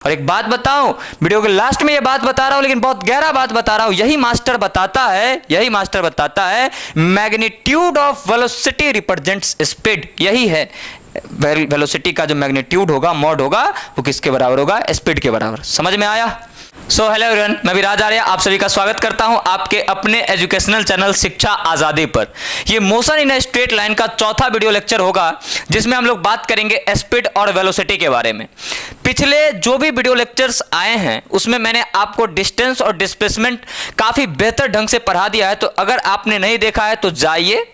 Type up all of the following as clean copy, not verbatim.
और एक बात बताऊं, वीडियो के लास्ट में ये बात बता रहा हूं, लेकिन बहुत गहरा बात बता रहा हूं। यही मास्टर बताता है magnitude of velocity represents speed. यही है वेलोसिटी का जो मैग्नीट्यूड होगा, मॉड होगा, वो किसके बराबर होगा? स्पीड के बराबर। समझ में आया? सो हेलो एवरीवन, मैं विराज आर्य आप सभी का स्वागत करता हूं आपके अपने एजुकेशनल चैनल शिक्षा आजादी पर। ये मोशन इन स्ट्रेट लाइन का चौथा वीडियो लेक्चर होगा, जिसमें हम लोग बात करेंगे स्पीड और वेलोसिटी के बारे में। पिछले जो भी वीडियो लेक्चर्स आए हैं उसमें मैंने आपको डिस्टेंस और डिस्प्लेसमेंट काफी बेहतर ढंग से पढ़ा दिया है, तो अगर आपने नहीं देखा है तो जाइए,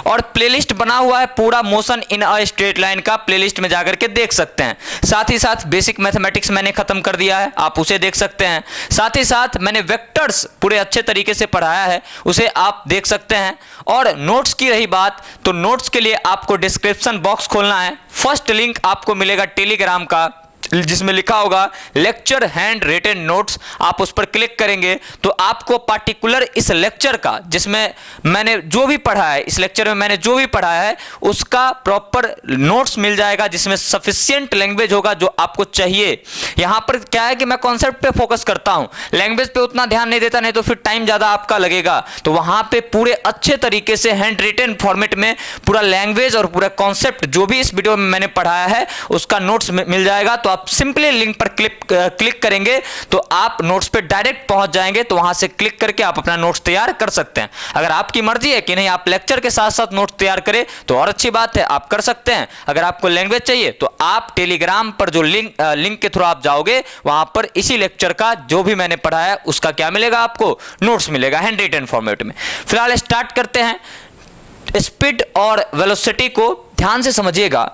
और प्लेलिस्ट बना हुआ है पूरा motion in a straight line का, प्लेलिस्ट में जाकर के देख सकते हैं। साथ ही साथ बेसिक मैथमेटिक्स मैंने खत्म कर दिया है, आप उसे देख सकते हैं। साथ ही साथ मैंने वेक्टर्स पूरे अच्छे तरीके से पढ़ाया है, उसे आप देख सकते हैं। और नोट्स की रही बात, तो नोट्स के लिए आपको डिस्क्रिप्शन बॉक्स खोलना है। फर्स्ट लिंक आपको मिलेगा टेलीग्राम का, जिसमें लिखा होगा लेक्चर हैंड रिटन नोट्स। आप उस पर क्लिक करेंगे तो आपको पार्टिकुलर इस लेक्चर का, जिसमें मैंने जो भी पढ़ा है, इस लेक्चर में मैंने जो भी पढ़ा है उसका प्रॉपर नोट्स मिल जाएगा, जिसमें सफिशिएंट लैंग्वेज होगा जो आपको चाहिए। यहां पर क्या है कि मैं कॉन्सेप्ट पे फोकस करता हूं, लैंग्वेज पे उतना ध्यान नहीं देता, नहीं तो फिर टाइम ज्यादा आपका लगेगा। तो वहां पे पूरे अच्छे तरीके से हैंड रिटन फॉर्मेट में पूरा लैंग्वेज और पूरा कॉन्सेप्ट जो भी इस वीडियो में मैंने पढ़ाया है उसका नोट्स मिल जाएगा। तो आप सिंपली लिंक पर क्लिक करेंगे तो आप नोट्स पे डायरेक्ट पहुंच जाएंगे। तो वहां से क्लिक करके आप अपना नोट्स तैयार कर सकते हैं। अगर आपकी मर्जी है कि नहीं आप लेक्चर के साथ साथ नोट्स तैयार करें तो और अच्छी बात है, आप कर सकते हैं। अगर आपको लैंग्वेज चाहिए तो आप टेलीग्राम पर जो लिंक के थ्रू आप जाओगे, वहां पर इसी लेक्चर का जो भी मैंने पढ़ा है उसका क्या मिलेगा? आपको नोट्स मिलेगा हैंड रिटन फॉर्मेट में। फिलहाल स्टार्ट करते हैं। स्पीड और वेलोसिटी को ध्यान से समझिएगा,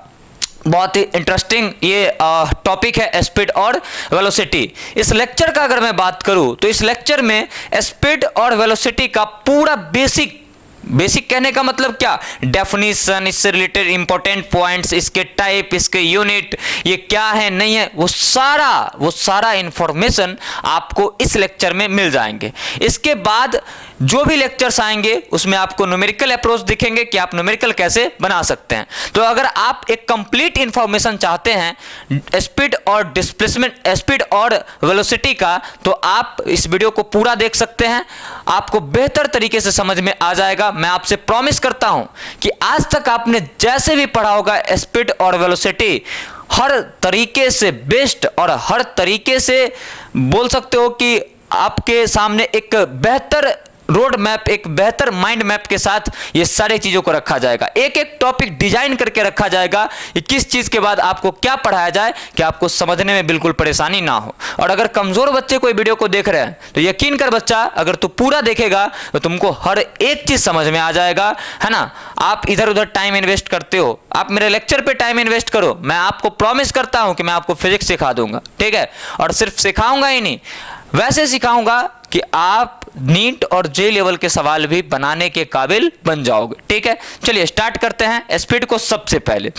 बहुत ही इंटरेस्टिंग ये टॉपिक है स्पीड और वेलोसिटी। इस लेक्चर का अगर मैं बात करूं तो इस लेक्चर में स्पीड और वेलोसिटी का पूरा बेसिक कहने का मतलब क्या, डेफिनेशन, इससे रिलेटेड इंपॉर्टेंट पॉइंट्स, इसके टाइप, इसके यूनिट, ये क्या है नहीं है, वो सारा इंफॉर्मेशन आपको इस लेक्चर में मिल जाएंगे। इसके बाद जो भी लेक्चर्स आएंगे उसमें आपको न्यूमेरिकल अप्रोच दिखेंगे कि आप न्यूमेरिकल कैसे बना सकते हैं। तो अगर आप एक कंप्लीट इंफॉर्मेशन चाहते हैं स्पीड और डिस्प्लेसमेंट, स्पीड और वेलोसिटी का, तो आप इस वीडियो को पूरा देख सकते हैं, आपको बेहतर तरीके से समझ में आ जाएगा। मैं आपसे प्रॉमिस करता हूं कि आज तक आपने जैसे भी पढ़ा होगा स्पीड और वेलोसिटी, हर तरीके से बेस्ट और हर तरीके से बोल सकते हो कि आपके सामने एक बेहतर रोड मैप, एक बेहतर माइंड मैप के साथ ये सारी चीजों को रखा जाएगा। एक एक टॉपिक डिजाइन करके रखा जाएगा कि किस चीज के बाद आपको क्या पढ़ाया जाए कि आपको समझने में बिल्कुल परेशानी ना हो। और अगर कमजोर बच्चे कोई वीडियो को देख रहे हैं तो यकीन कर बच्चा, अगर तू पूरा देखेगा तो तुमको हर एक चीज समझ में आ जाएगा, है ना। आप इधर उधर टाइम इन्वेस्ट करते हो, आप मेरे लेक्चर पे टाइम इन्वेस्ट करो, मैं आपको प्रॉमिस करता हूं कि मैं आपको फिजिक्स सिखा दूंगा, ठीक है। और सिर्फ सिखाऊंगा ही नहीं, वैसे सिखाऊंगा कि आप नीट और जे लेवल के सवाल भी बनाने के काबिल बन जाओगे, ठीक है। चलिए स्टार्ट करते हैं स्पीड को। सबसे पहले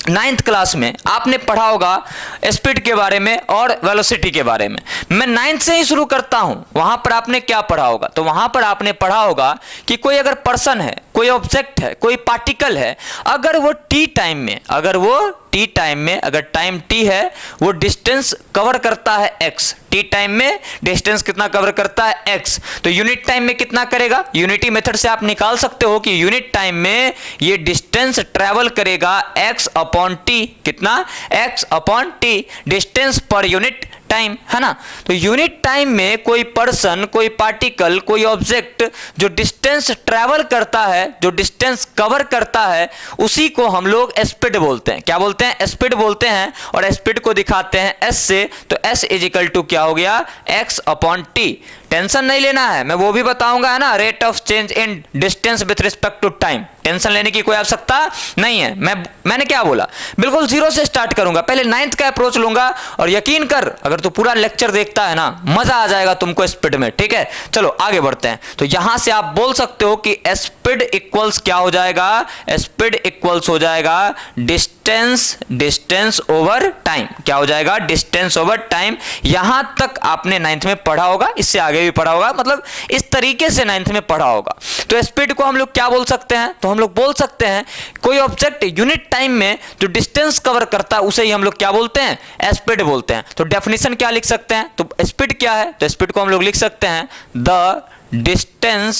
9th क्लास में आपने पढ़ा होगा स्पीड के बारे में और वेलोसिटी के बारे में। मैं 9th से ही शुरू करता हूं। वहां पर आपने क्या पढ़ा होगा? तो वहां पर आपने पढ़ा होगा कि कोई अगर पर्सन है, कोई ऑब्जेक्ट है, कोई पार्टिकल है, अगर वो टी टाइम में अगर टाइम टी है, वो डिस्टेंस कवर करता है x। टी टाइम में डिस्टेंस कितना कवर करता है? x। तो यूनिट टाइम में कितना करेगा? यूनिटी मेथड से आप निकाल सकते हो कि यूनिट टाइम में ये डिस्टेंस ट्रेवल करेगा x अपॉन टी। कितना? x upon T, distance per unit time, है ना। तो यूनिट टाइम में कोई पर्सन, कोई पार्टिकल, कोई ऑब्जेक्ट जो डिस्टेंस ट्रेवल करता है, जो डिस्टेंस कवर करता है, उसी को हम लोग स्पीड बोलते हैं। क्या बोलते हैं? स्पीड बोलते हैं। और स्पीड को दिखाते हैं s से, तो s इज इक्वल टू क्या हो गया? x upon T. टेंशन नहीं लेना है, मैं वो भी बताऊंगा, है ना, rate of change in distance with respect to time. Tension लेने की कोई आवश्यकता नहीं है। मैंने क्या बोला, बिल्कुल जीरो से स्टार्ट करूंगा। पहले 9th का अप्रोच लूंगा, और यकीन कर अगर तू पूरा लेक्चर देखता है ना, मजा आ जाएगा तुमको स्पीड में, ठीक है। चलो आगे बढ़ते हैं। तो यहां से आप बोल सकते हो कि स्पीड इक्वल्स क्या हो जाएगा? स्पीड इक्वल्स हो जाएगा डिस्टेंस डिस्टेंस ओवर टाइम। क्या हो जाएगा? Distance over time. यहां तक आपने 9th में पढ़ा होगा, इससे आगे भी पढ़ा होगा, मतलब इस तरीके से 9th में पढ़ा होगा। तो स्पीड को हम लोग क्या बोल सकते हैं? तो हम लोग बोल सकते हैं कोई ऑब्जेक्ट यूनिट टाइम में जो डिस्टेंस कवर करता है उसे ही हम लोग क्या बोलते हैं? स्पीड बोलते हैं। तो डेफिनेशन क्या लिख सकते हैं? तो स्पीड क्या है? तो स्पीड को हम लोग लिख सकते हैं the distance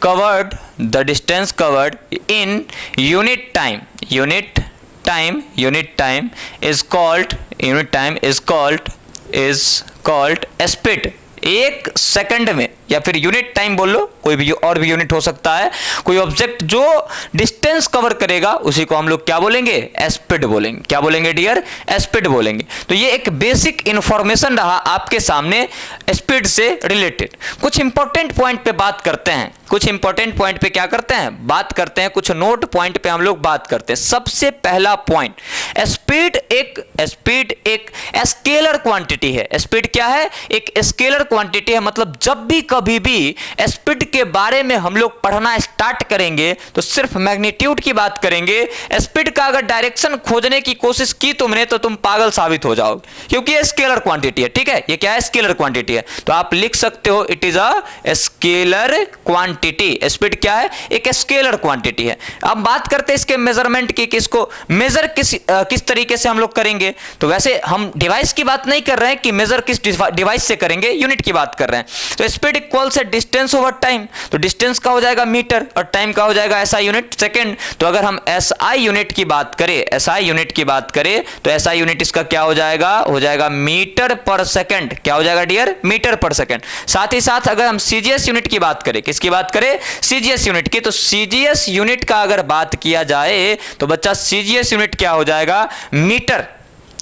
covered in unit time is called speed। एक सेकंड में, या फिर यूनिट टाइम बोल लो, कोई भी और भी यूनिट हो सकता है, कोई ऑब्जेक्ट जो डिस्टेंस कवर करेगा उसी को हम लोग क्या बोलेंगे? स्पीड बोलेंगे। क्या बोलेंगे डियर? स्पीड बोलेंगे। तो ये एक बेसिक इंफॉर्मेशन रहा आपके सामने स्पीड से रिलेटेड। कुछ इंपॉर्टेंट पॉइंट पे बात करते हैं, कुछ इंपॉर्टेंट पॉइंट पे क्या करते हैं? बात करते हैं, कुछ नोट पॉइंट पे हम लोग बात करते हैं। सबसे पहला पॉइंट, स्पीड एक स्केलर क्वांटिटी है। स्पीड क्या है? एक स्केलर क्वांटिटी है। मतलब जब भी कभी भी स्पीड के बारे में हम लोग पढ़ना स्टार्ट करेंगे तो सिर्फ मैग्नीट्यूड की बात करेंगे। स्पीड का अगर डायरेक्शन खोजने की कोशिश की तुमने तो तुम पागल साबित हो जाओगे, क्योंकि ये स्केलर क्वांटिटी है। ठीक है, ये क्या है? स्केलर क्वांटिटी है। तो आप लिख सकते हो it is a scalar quantity. Speed क्या है? एक स्केलर क्वांटिटी है। अब बात करते हैं इसके मेजरमेंट की, किसको मेजर किस तरीके से हम लोग करेंगे। तो वैसे हम डिवाइस की बात नहीं कर रहे हैं कि मेजर किस डिवाइस से करेंगे, यूनिट की बात कर रहे हैं। तो स्पीड इक्वल से डिस्टेंस ओवर टाइम। तो डिस्टेंस का हो जाएगा मीटर और टाइम का हो जाएगा एसआई यूनिट सेकंड। तो अगर हम एसआई यूनिट की बात करें, एसआई यूनिट की बात करें तो एसआई यूनिट इसका क्या हो जाएगा? हो जाएगा मीटर पर सेकंड। क्या हो जाएगा डियर? मीटर पर सेकंड। साथ ही साथ अगर हम सीजीएस यूनिट की बात करें, किसकी बात करें? सीजीएस यूनिट की। तो सीजीएस यूनिट का अगर बात किया जाए तो बच्चा सीजीएस यूनिट क्या हो जाएगा? मीटर।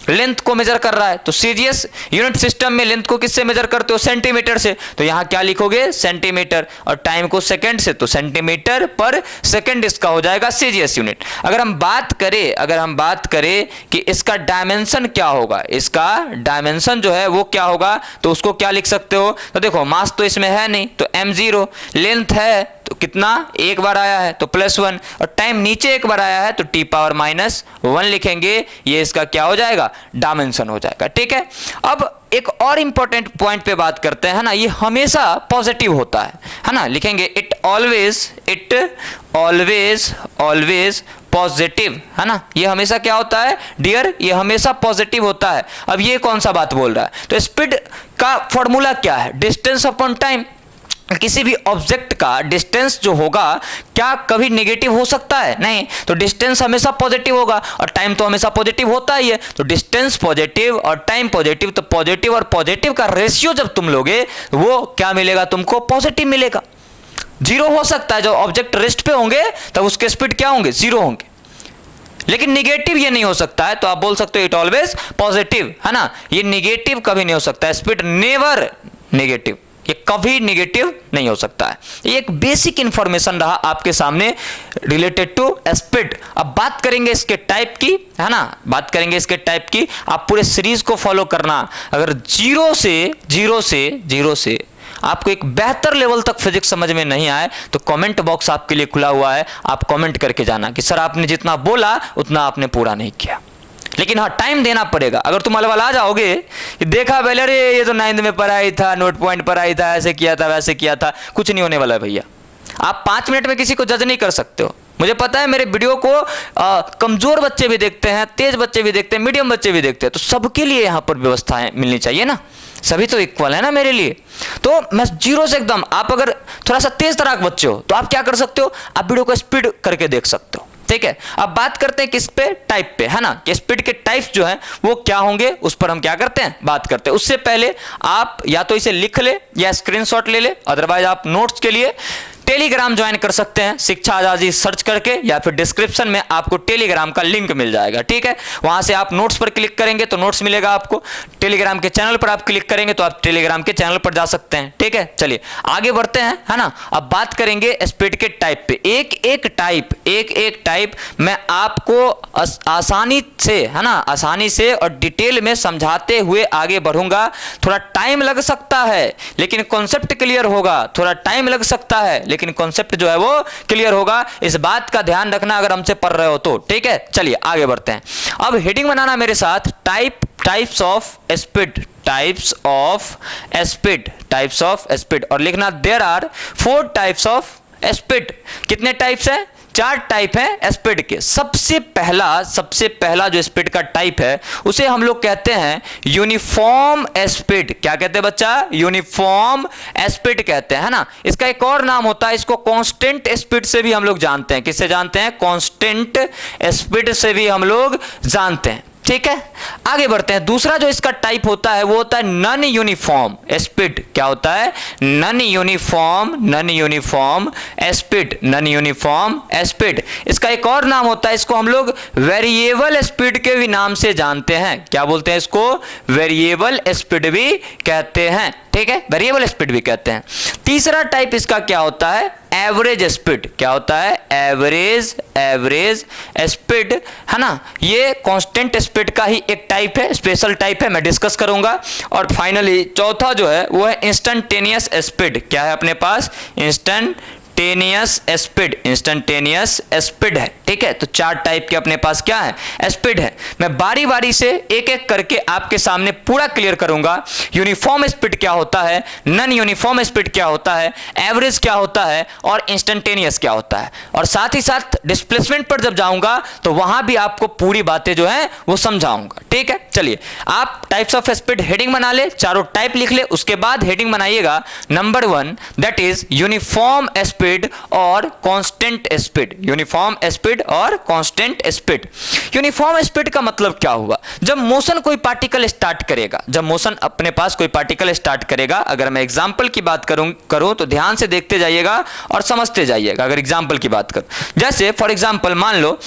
लेंथ को मेजर कर रहा है तो सीजीएस यूनिट सिस्टम में लेंथ को किससे मेजर करते हो? सेंटीमीटर से। तो यहां क्या लिखोगे? सेंटीमीटर। और टाइम को सेकंड से, तो सेंटीमीटर पर सेकंड इसका हो जाएगा सीजीएस यूनिट। अगर हम बात करें कि इसका डायमेंशन क्या होगा, इसका डायमेंशन जो है वो क्या होगा, तो उसको क्या लिख सकते हो? तो देखो मास तो इसमें है नहीं तो m0, लेंथ है तो कितना? एक बार आया है तो +1, और टाइम नीचे एक बार आया है तो t⁻⁻1 लिखेंगे। ये इसका क्या हो जाएगा? डायमेंशन हो जाएगा। ठीक है, अब एक और इंपॉर्टेंट पॉइंट पे बात करते हैं ना, ये हमेशा पॉजिटिव होता है ना। लिखेंगे इट ऑलवेज पॉजिटिव, है ना। ये हमेशा क्या होता है डियर? ये हमेशा पॉजिटिव होता है। अब ये कौन सा बात बोल रहा है? तो स्पीड का फॉर्मूला क्या है? Distance upon time. किसी भी ऑब्जेक्ट का डिस्टेंस जो होगा क्या कभी नेगेटिव हो सकता है? नहीं। तो डिस्टेंस हमेशा पॉजिटिव होगा और टाइम तो हमेशा पॉजिटिव होता ही है। तो डिस्टेंस पॉजिटिव और टाइम पॉजिटिव, तो पॉजिटिव और पॉजिटिव का रेशियो जब तुम लोगे वो क्या मिलेगा तुमको? पॉजिटिव मिलेगा। जीरो हो सकता है, जब ऑब्जेक्ट रेस्ट पे होंगे तब उसके स्पीड क्या होंगे? जीरो होंगे, लेकिन निगेटिव ये नहीं हो सकता है। तो आप बोल सकते हो इट ऑलवेज पॉजिटिव, है ना। ये निगेटिव कभी नहीं हो सकता है, स्पीड नेवर नेगेटिव, ये कभी नेगेटिव नहीं हो सकता है। ये एक बेसिक इंफॉर्मेशन रहा आपके सामने रिलेटेड टू स्पीड। अब बात करेंगे इसके टाइप की, है ना, बात करेंगे इसके टाइप की। आप पूरे सीरीज को फॉलो करना। अगर जीरो से आपको एक बेहतर लेवल तक फिजिक्स समझ में नहीं आए तो कमेंट बॉक्स आपके लिए खुला हुआ है। आप कमेंट करके जाना कि सर आपने जितना बोला उतना आपने पूरा नहीं किया। लेकिन हाँ, टाइम देना पड़ेगा। अगर तुम अलवल आ जाओगे कि देखा पहले, अरे ये तो 9th में पढ़ा ही था, नोट पॉइंट पढ़ा ही था, ऐसे किया था वैसे किया था, कुछ नहीं होने वाला है भैया। आप 5 मिनट में किसी को जज नहीं कर सकते हो। मुझे पता है मेरे वीडियो को कमजोर बच्चे भी देखते हैं, तेज बच्चे भी देखते हैं, मीडियम बच्चे भी देखते हैं। तो सबके लिए यहाँ पर व्यवस्थाएं मिलनी चाहिए ना, सभी तो इक्वल है ना मेरे लिए। तो मैं जीरो से एकदम, आप अगर थोड़ा सा तेज तराक बच्चे हो तो आप क्या कर सकते हो? आप वीडियो को स्पीड करके देख सकते हो। ठीक है, अब बात करते हैं किस पे? टाइप पे, है ना। कि स्पीड के टाइप्स जो हैं वो क्या होंगे, उस पर हम क्या करते हैं? बात करते हैं। उससे पहले आप या तो इसे लिख ले या स्क्रीनशॉट ले ले, अदरवाइज आप नोट्स के लिए टेलीग्राम ज्वाइन कर सकते हैं, शिक्षा आजादी सर्च करके, या फिर डिस्क्रिप्शन में आपको टेलीग्राम का लिंक मिल जाएगा। ठीक है, वहां से आप नोट्स पर क्लिक करेंगे तो नोट्स मिलेगा आपको। टेलीग्राम के चैनल पर आप क्लिक करेंगे तो आप टेलीग्राम के चैनल पर जा सकते हैं। ठीक है, चलिए आगे बढ़ते हैं, है ना। अब बात करेंगे स्पीड के टाइप पे। एक एक टाइप मैं आपको आसानी से, है ना, आसानी से और डिटेल में समझाते हुए आगे बढ़ूंगा। थोड़ा टाइम लग सकता है लेकिन कॉन्सेप्ट क्लियर होगा। थोड़ा टाइम लग सकता है लेकिन कॉन्सेप्ट जो है वो क्लियर होगा। इस बात का ध्यान रखना अगर हमसे पढ़ रहे हो तो, ठीक है। चलिए आगे बढ़ते हैं। अब हेडिंग बनाना मेरे साथ, types of speed, types of speed, types of speed, और लिखना there are 4 types of speed. कितने टाइप्स हैं? 4 टाइप है स्पीड के। सबसे पहला जो स्पीड का टाइप है उसे हम लोग कहते हैं यूनिफॉर्म स्पीड। क्या कहते हैं बच्चा? यूनिफॉर्म स्पीड कहते हैं, है ना। इसका एक और नाम होता है, इसको कांस्टेंट स्पीड से भी हम लोग जानते हैं। किससे जानते हैं? कांस्टेंट स्पीड से भी हम लोग जानते हैं, ठीक है। आगे बढ़ते हैं। दूसरा जो इसका टाइप होता है वो होता है नॉन यूनिफॉर्म स्पीड। क्या होता है? Non uniform speed, non uniform speed. इसका एक और नाम होता है, इसको हम लोग वेरिएबल स्पीड के भी नाम से जानते हैं। क्या बोलते हैं इसको? वेरिएबल स्पीड भी कहते हैं, ठीक है, वेरिएबल स्पीड भी कहते हैं। तीसरा टाइप इसका क्या होता है? Average speed. क्या होता है? एवरेज स्पीड, है ना। ये कांस्टेंट स्पीड का ही एक टाइप है, स्पेशल टाइप है, मैं डिस्कस करूंगा। और फाइनली चौथा जो है वो है इंस्टेंटेनियस स्पीड। क्या है अपने पास? इंस्टेंटेनियस स्पीड है, ठीक है। तो 4 टाइप के अपने पास क्या है? स्पीड है। मैं बारी बारी से एक एक करके आपके सामने पूरा क्लियर करूंगा। यूनिफॉर्म स्पीड क्या होता है, नॉन यूनिफॉर्म स्पीड क्या होता है, एवरेज क्या होता है, और इंस्टेंटेनियस क्या होता है। और साथ ही साथ डिस्प्लेसमेंट पर जब जाऊंगा तो वहां भी आपको पूरी बातें जो है वो समझाऊंगा, ठीक है। चलिए, आप टाइप्स ऑफ स्पीड हेडिंग बना ले, चारों टाइप लिख ले, उसके बाद हेडिंग बनाइएगा number 1, that is uniform speed और कांस्टेंट स्पीड। यूनिफॉर्म स्पीड और कांस्टेंट स्पीड। यूनिफॉर्म स्पीड का मतलब क्या हुआ? जब मोशन कोई पार्टिकल स्टार्ट करेगा, जब मोशन अपने पास कोई पार्टिकल स्टार्ट करेगा, अगर मैं एग्जांपल की बात करूं तो ध्यान से देखते जाइएगा और समझते जाइएगा। अगर एग्जांपल की बात करूं, जैसे फॉर एग्जांपल मान लो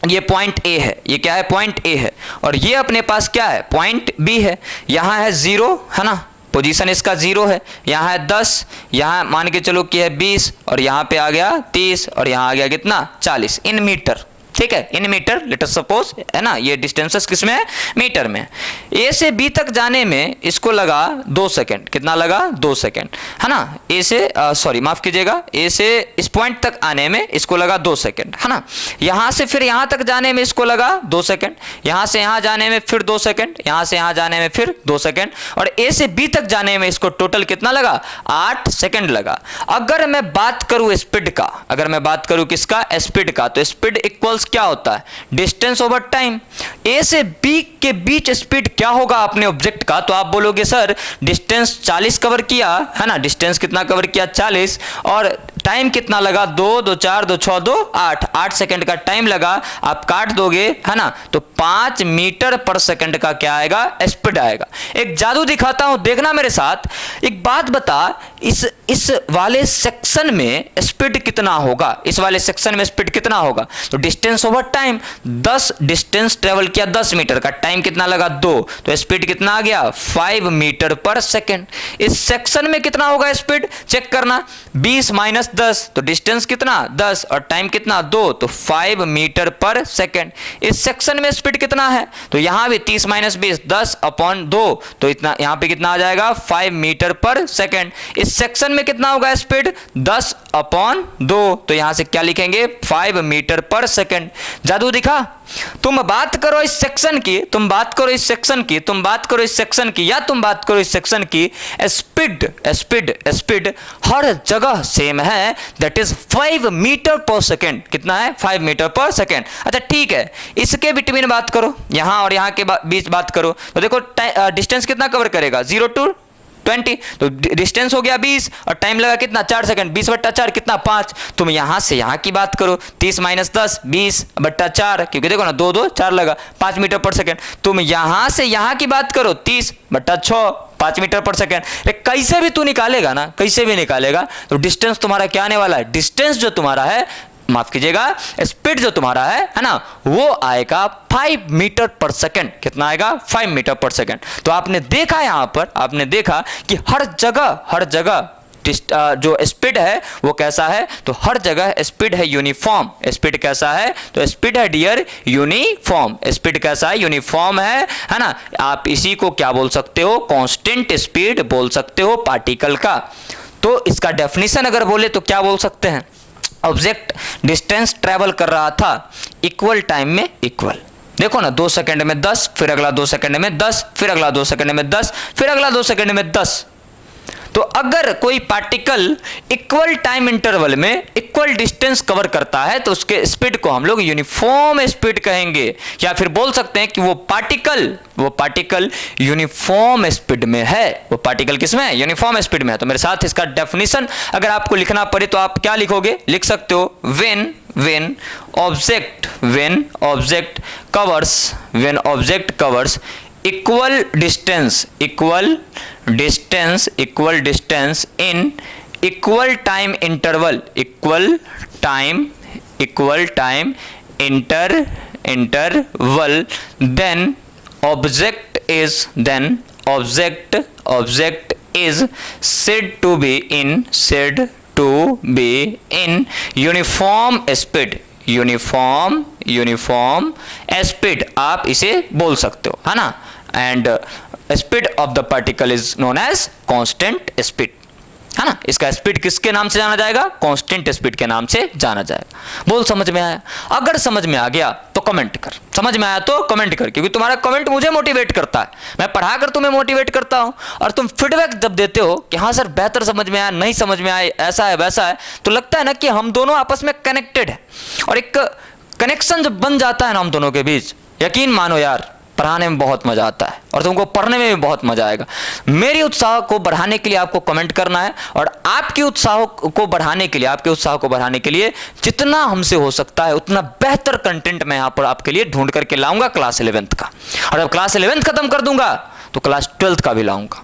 ये पॉइंट ए है, ये क्या है? पॉइंट ए है, और ये अपने पास क्या है? पॉइंट बी है। यहां है 0, है ना, पोजीशन इसका 0 है। यहाँ है 10, यहाँ मान के चलो कि है 20, और यहाँ पे आ गया 30, और यहाँ आ गया कितना? 40 इन मीटर, ठीक है, in metre let us suppose, है ना। ये डिस्टेंसेस किस में है? मीटर में। ए से बी तक जाने में इसको लगा 2 सेकेंड। कितना लगा? 2 सेकेंड, है ना। ए से सॉरी माफ कीजिएगा, ए से इस पॉइंट तक आने में इसको लगा 2 सेकेंड, है ना। यहां से फिर यहां तक जाने में इसको लगा 2 सेकेंड, यहां से यहां जाने में फिर 2 सेकेंड, यहां से यहां जाने में फिर 2 सेकेंड, और ए से बी तक जाने में इसको टोटल कितना लगा? 8 सेकेंड लगा। अगर मैं बात करूं स्पीड का, अगर मैं बात करूं किसका? स्पीड का, तो स्पीड इक्वल्स क्या होता है? Distance over time. ए से बी के बीच स्पीड क्या होगा अपने ऑब्जेक्ट का? तो आप बोलोगे सर डिस्टेंस 40 कवर किया, है ना। डिस्टेंस कितना कवर किया? 40, और टाइम कितना लगा? 2 2 4 2 6 2 8 सेकंड का टाइम लगा। आप काट दोगे, है ना, तो 5 मीटर पर सेकंड का क्या आएगा? स्पीड आएगा। एक जादू दिखाता हूं, देखना मेरे साथ। एक बात बता, इस वाले सेक्शन में स्पीड कितना होगा? इस वाले सेक्शन में स्पीड कितना होगा? तो distance over time, 10 distance travel किया 10 मीटर का, टाइम कितना लगा? 2, तो स्पीड कितना आ गया? 5 मीटर पर सेकंड। इस सेक्शन में कितना होगा स्पीड? चेक करना, 20 माइनस 10, तो डिस्टेंस कितना? 10, और टाइम कितना? 2, तो 5 मीटर पर सेकंड। इस सेक्शन में स्पीड कितना है? तो यहां भी 30 माइनस 20, 10 अपॉन 2, तो इतना यहां पे कितना आ जाएगा? 5 मीटर पर सेकंड। इस सेक्शन में कितना होगा स्पीड? 10 अपॉन 2, तो यहां से क्या लिखेंगे? 5 मीटर पर सेकंड। जादू दिखा? तुम बात करो इस सेक्शन की, तुम बात करो इस सेक्शन की, तुम बात करो इस सेक्शन की, या तुम बात करो इस सेक्शन की, स्पीड स्पीड स्पीड हर जगह सेम है, दैट इज 5 मीटर पर सेकेंड। कितना है? 5 मीटर पर सेकेंड। अच्छा ठीक है, इसके बिटवीन बात करो, यहां और यहां के बीच बात करो, तो देखो डिस्टेंस कितना कवर करेगा? 0 to 20, तो डिस्टेंस हो गया 20, और टाइम लगा कितना? 4 सेकंड। 20/4 कितना? 5। तुम यहां से यहां की बात करो, 30 माइनस 10, 20/4, क्योंकि देखो ना 2 2 4 लगा, 5 मीटर पर सेकंड। तुम यहां से यहां की बात करो, 30/6, 5 मीटर पर सेकंड। कैसे भी तू निकालेगा ना, कैसे भी निकालेगा, तो डिस्टेंस तुम्हारा क्या आने वाला है? डिस्टेंस जो तुम्हारा है, माफ कीजिएगा, स्पीड जो तुम्हारा है ना, वो आएगा 5 मीटर पर सेकंड। कितना आएगा? 5 मीटर पर सेकंड। तो आपने देखा, यहां पर आपने देखा कि हर जगह जो स्पीड है वो कैसा है? तो हर जगह स्पीड है यूनिफॉर्म। स्पीड कैसा है? तो स्पीड है डियर यूनिफॉर्म। स्पीड कैसा है? यूनिफॉर्म है ना। आप इसी को क्या बोल सकते हो? कांस्टेंट स्पीड बोल सकते हो पार्टिकल का। तो इसका डेफिनेशन अगर बोले तो क्या बोल सकते हैं, ऑब्जेक्ट डिस्टेंस ट्रेवल कर रहा था इक्वल टाइम में इक्वल। देखो ना, 2 सेकंड में 10, फिर अगला 2 सेकंड में 10, फिर अगला 2 सेकंड में 10, फिर अगला 2 सेकंड में 10। तो अगर कोई पार्टिकल इक्वल टाइम इंटरवल में इक्वल डिस्टेंस कवर करता है तो उसके स्पीड को हम लोग यूनिफॉर्म स्पीड कहेंगे, या फिर बोल सकते हैं कि वो पार्टिकल यूनिफॉर्म स्पीड में है। वो पार्टिकल किस में है? यूनिफॉर्म स्पीड में है। तो मेरे साथ इसका डेफिनेशन अगर आपको लिखना पड़े तो आप क्या लिखोगे? लिख सकते हो when object covers equal distance in equal time interval then object is said to be in uniform speed आप इसे बोल सकते हो, है ना। And speed of the particle is known as constant speed, है ना। इसका स्पीड किसके नाम से जाना जाएगा? कांस्टेंट स्पीड के नाम से जाना जाएगा। बोल समझ में आया? अगर समझ में आ गया तो कमेंट कर, समझ में आया तो कमेंट कर, क्योंकि तुम्हारा कमेंट मुझे मोटिवेट करता है। मैं पढ़ाकर तुम्हें मोटिवेट करता हूं और तुम फीडबैक जब देते हो कि हाँ सर बेहतर समझ में आया, नहीं समझ में आया, ऐसा है वैसा है, तो लगता है ना कि हम दोनों आपस में कनेक्टेड है। और एक कनेक्शन जब बन जाता है ना हम दोनों के बीच, यकीन मानो यार, पढ़ाने में बहुत मजा आता है और तुमको पढ़ने में भी बहुत मजा आएगा। मेरी उत्साह को बढ़ाने के लिए आपको कमेंट करना है, और आपके उत्साह को बढ़ाने के लिए जितना हमसे हो सकता है उतना बेहतर कंटेंट मैं यहाँ पर आपके लिए ढूंढ करके लाऊंगा क्लास 11th का। और जब क्लास 11th खत्म कर दूंगा तो क्लास 12th का भी लाऊंगा।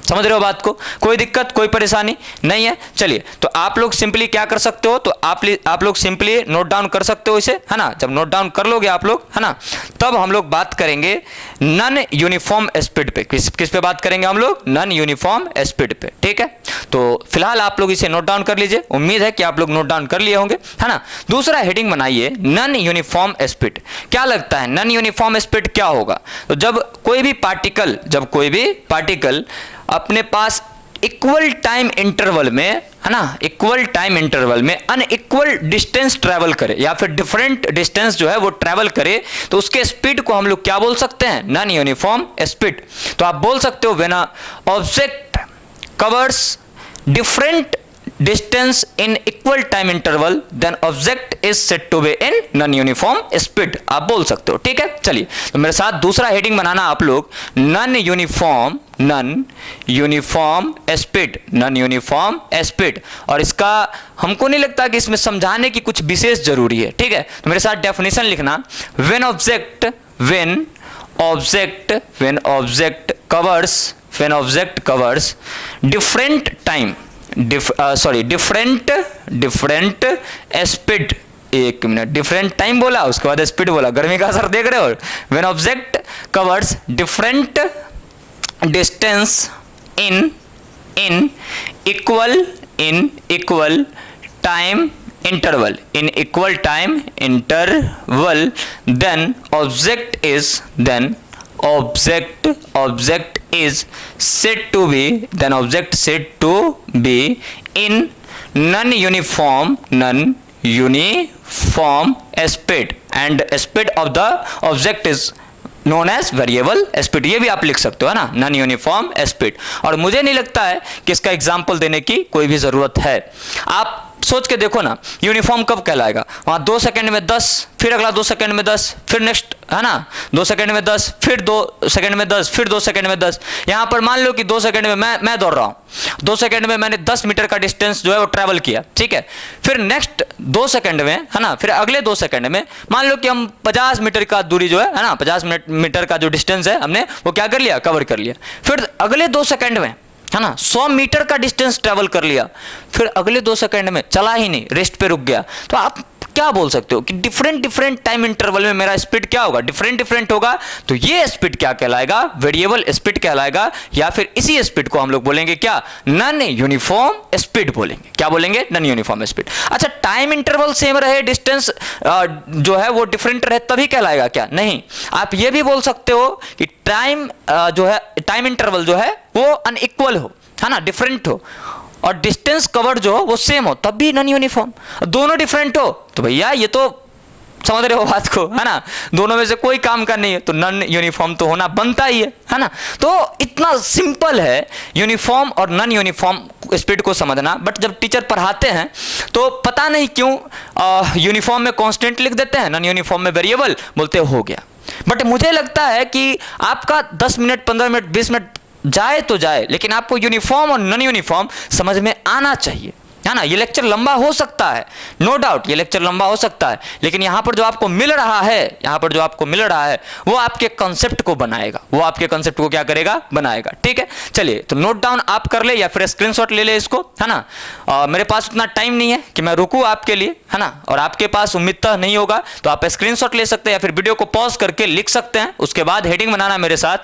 समझ रहे हो बात को? कोई दिक्कत, कोई परेशानी नहीं है। चलिए, तो आप लोग सिंपली क्या कर सकते हो, तो आप लोग सिंपली नोट डाउन कर सकते हो इसे, है ना। जब नोट डाउन कर लोगे आप लोग, है ना, तब हम लोग बात करेंगे नॉन यूनिफॉर्म स्पीड पे। किस पे बात करेंगे हम लोग? नॉन यूनिफॉर्म स्पीड पे, ठीक है। तो फिलहाल आप लोग इसे नोट डाउन कर लीजिए, उम्मीद है कि आप लोग नोट डाउन कर लिए होंगे, है ना। दूसरा हेडिंग बनाइए नॉन यूनिफॉर्म स्पीड। क्या लगता है नॉन यूनिफॉर्म स्पीड क्या होगा? तो जब कोई भी पार्टिकल अपने पास इक्वल टाइम इंटरवल में, है ना, इक्वल टाइम इंटरवल में अनइक्वल डिस्टेंस ट्रैवल करे, या फिर डिफरेंट डिस्टेंस जो है वो ट्रैवल करे, तो उसके स्पीड को हम लोग क्या बोल सकते हैं? Non uniform speed. तो आप बोल सकते हो when object covers different distance in equal time interval then object is said to be in non uniform speed, आप बोल सकते हो, ठीक है। चलिए, तो मेरे साथ दूसरा हेडिंग बनाना आप लोग नॉन यूनिफॉर्म स्पीड। और इसका हमको नहीं लगता कि इसमें समझाने की कुछ विशेष जरूरी है, ठीक है। तो मेरे साथ डेफिनेशन लिखना, when object covers different speed, एक मिनट, डिफरेंट टाइम बोला उसके बाद स्पीड बोला, गर्मी का असर देख रहे हो। When object covers different distance in equal time interval then object is said to be in non-uniform speed and speed of the object is known as variable speed। ये भी आप लिख सकते हो, है ना, नॉन यूनिफॉर्म स्पीड। और मुझे नहीं लगता है कि इसका एग्जाम्पल देने की कोई भी जरूरत है। आप सोच के देखो ना, यूनिफॉर्म कब कहलाएगा? वहाँ 2 सेकंड में 10, फिर अगला 2 सेकंड में 10, फिर नेक्स्ट, है ना, 2 सेकंड में 10, फिर 2 सेकंड में 10, फिर 2 सेकंड में 10। यहाँ पर मान लो कि 2 सेकंड में मैं दौड़ रहा हूँ, 2 सेकंड में मैंने 10 मीटर का डिस्टेंस जो है वो ट्रैवल किया, ठीक है। फिर नेक्स्ट 2 सेकंड में, है ना, फिर अगले 2 सेकंड में मान लो कि हम 50 मीटर का दूरी जो है ना, 50 मीटर का जो डिस्टेंस है हमने वो क्या कर लिया? कवर कर लिया। फिर अगले 2 सेकंड में, है ना, 100 मीटर का डिस्टेंस ट्रेवल कर लिया। फिर अगले 2 सेकंड में चला ही नहीं, रेस्ट पे रुक गया। तो आप क्या बोल सकते हो कि डिफरेंट टाइम इंटरवल में मेरा स्पीड क्या होगा? डिफरेंट होगा। तो ये स्पीड क्या कहलाएगा? वेरिएबल स्पीड कहलाएगा, या फिर इसी स्पीड को हम लोग बोलेंगे क्या? नॉन यूनिफॉर्म स्पीड बोलेंगे। क्या बोलेंगे? Non uniform speed. अच्छा, टाइम इंटरवल सेम रहे, डिस्टेंस जो है वो डिफरेंट रहे, तभी कहलाएगा क्या? नहीं, आप ये भी बोल सकते हो कि टाइम जो है, टाइम इंटरवल जो है वो अनइक्वल हो, है ना, डिफरेंट हो, और डिस्टेंस कवर्ड जो हो वो सेम हो तब भी नॉन यूनिफॉर्म, दोनों डिफरेंट हो तो भैया ये तो समझ रहे हो बात को, है ना, दोनों में से कोई काम का नहीं है तो नॉन यूनिफॉर्म तो होना बनता ही है ना। तो इतना सिंपल है यूनिफॉर्म और नॉन यूनिफॉर्म स्पीड को समझना। बट जब टीचर पढ़ाते हैं तो पता नहीं क्यों यूनिफॉर्म में कांस्टेंट लिख देते हैं, नॉन यूनिफॉर्म में वेरिएबल बोलते हो गया। बट मुझे लगता है कि आपका 10 मिनट 15 मिनट 20 मिनट जाए तो जाए, लेकिन आपको यूनिफॉर्म और नॉन यूनिफॉर्म समझ में आना चाहिए, है ना। ये लेक्चर लंबा हो सकता है, नो डाउट ये लेक्चर लंबा हो सकता है, लेकिन यहां पर जो आपको मिल रहा है, यहां पर जो आपको मिल रहा है वो आपके कंसेप्ट को बनाएगा, वो आपके कंसेप्ट को क्या करेगा, बनाएगा। ठीक है, चलिए तो नोट डाउन आप कर ले या फिर स्क्रीनशॉट ले ले इसको, है ना। मेरे पास उतना टाइम नहीं है कि मैं रुकूं आपके लिए, है ना, और आपके पास उम्मीदतः नहीं होगा तो आप स्क्रीनशॉट ले सकते हैं या फिर वीडियो को पॉज करके लिख सकते हैं। उसके बाद हेडिंग बनाना मेरे साथ,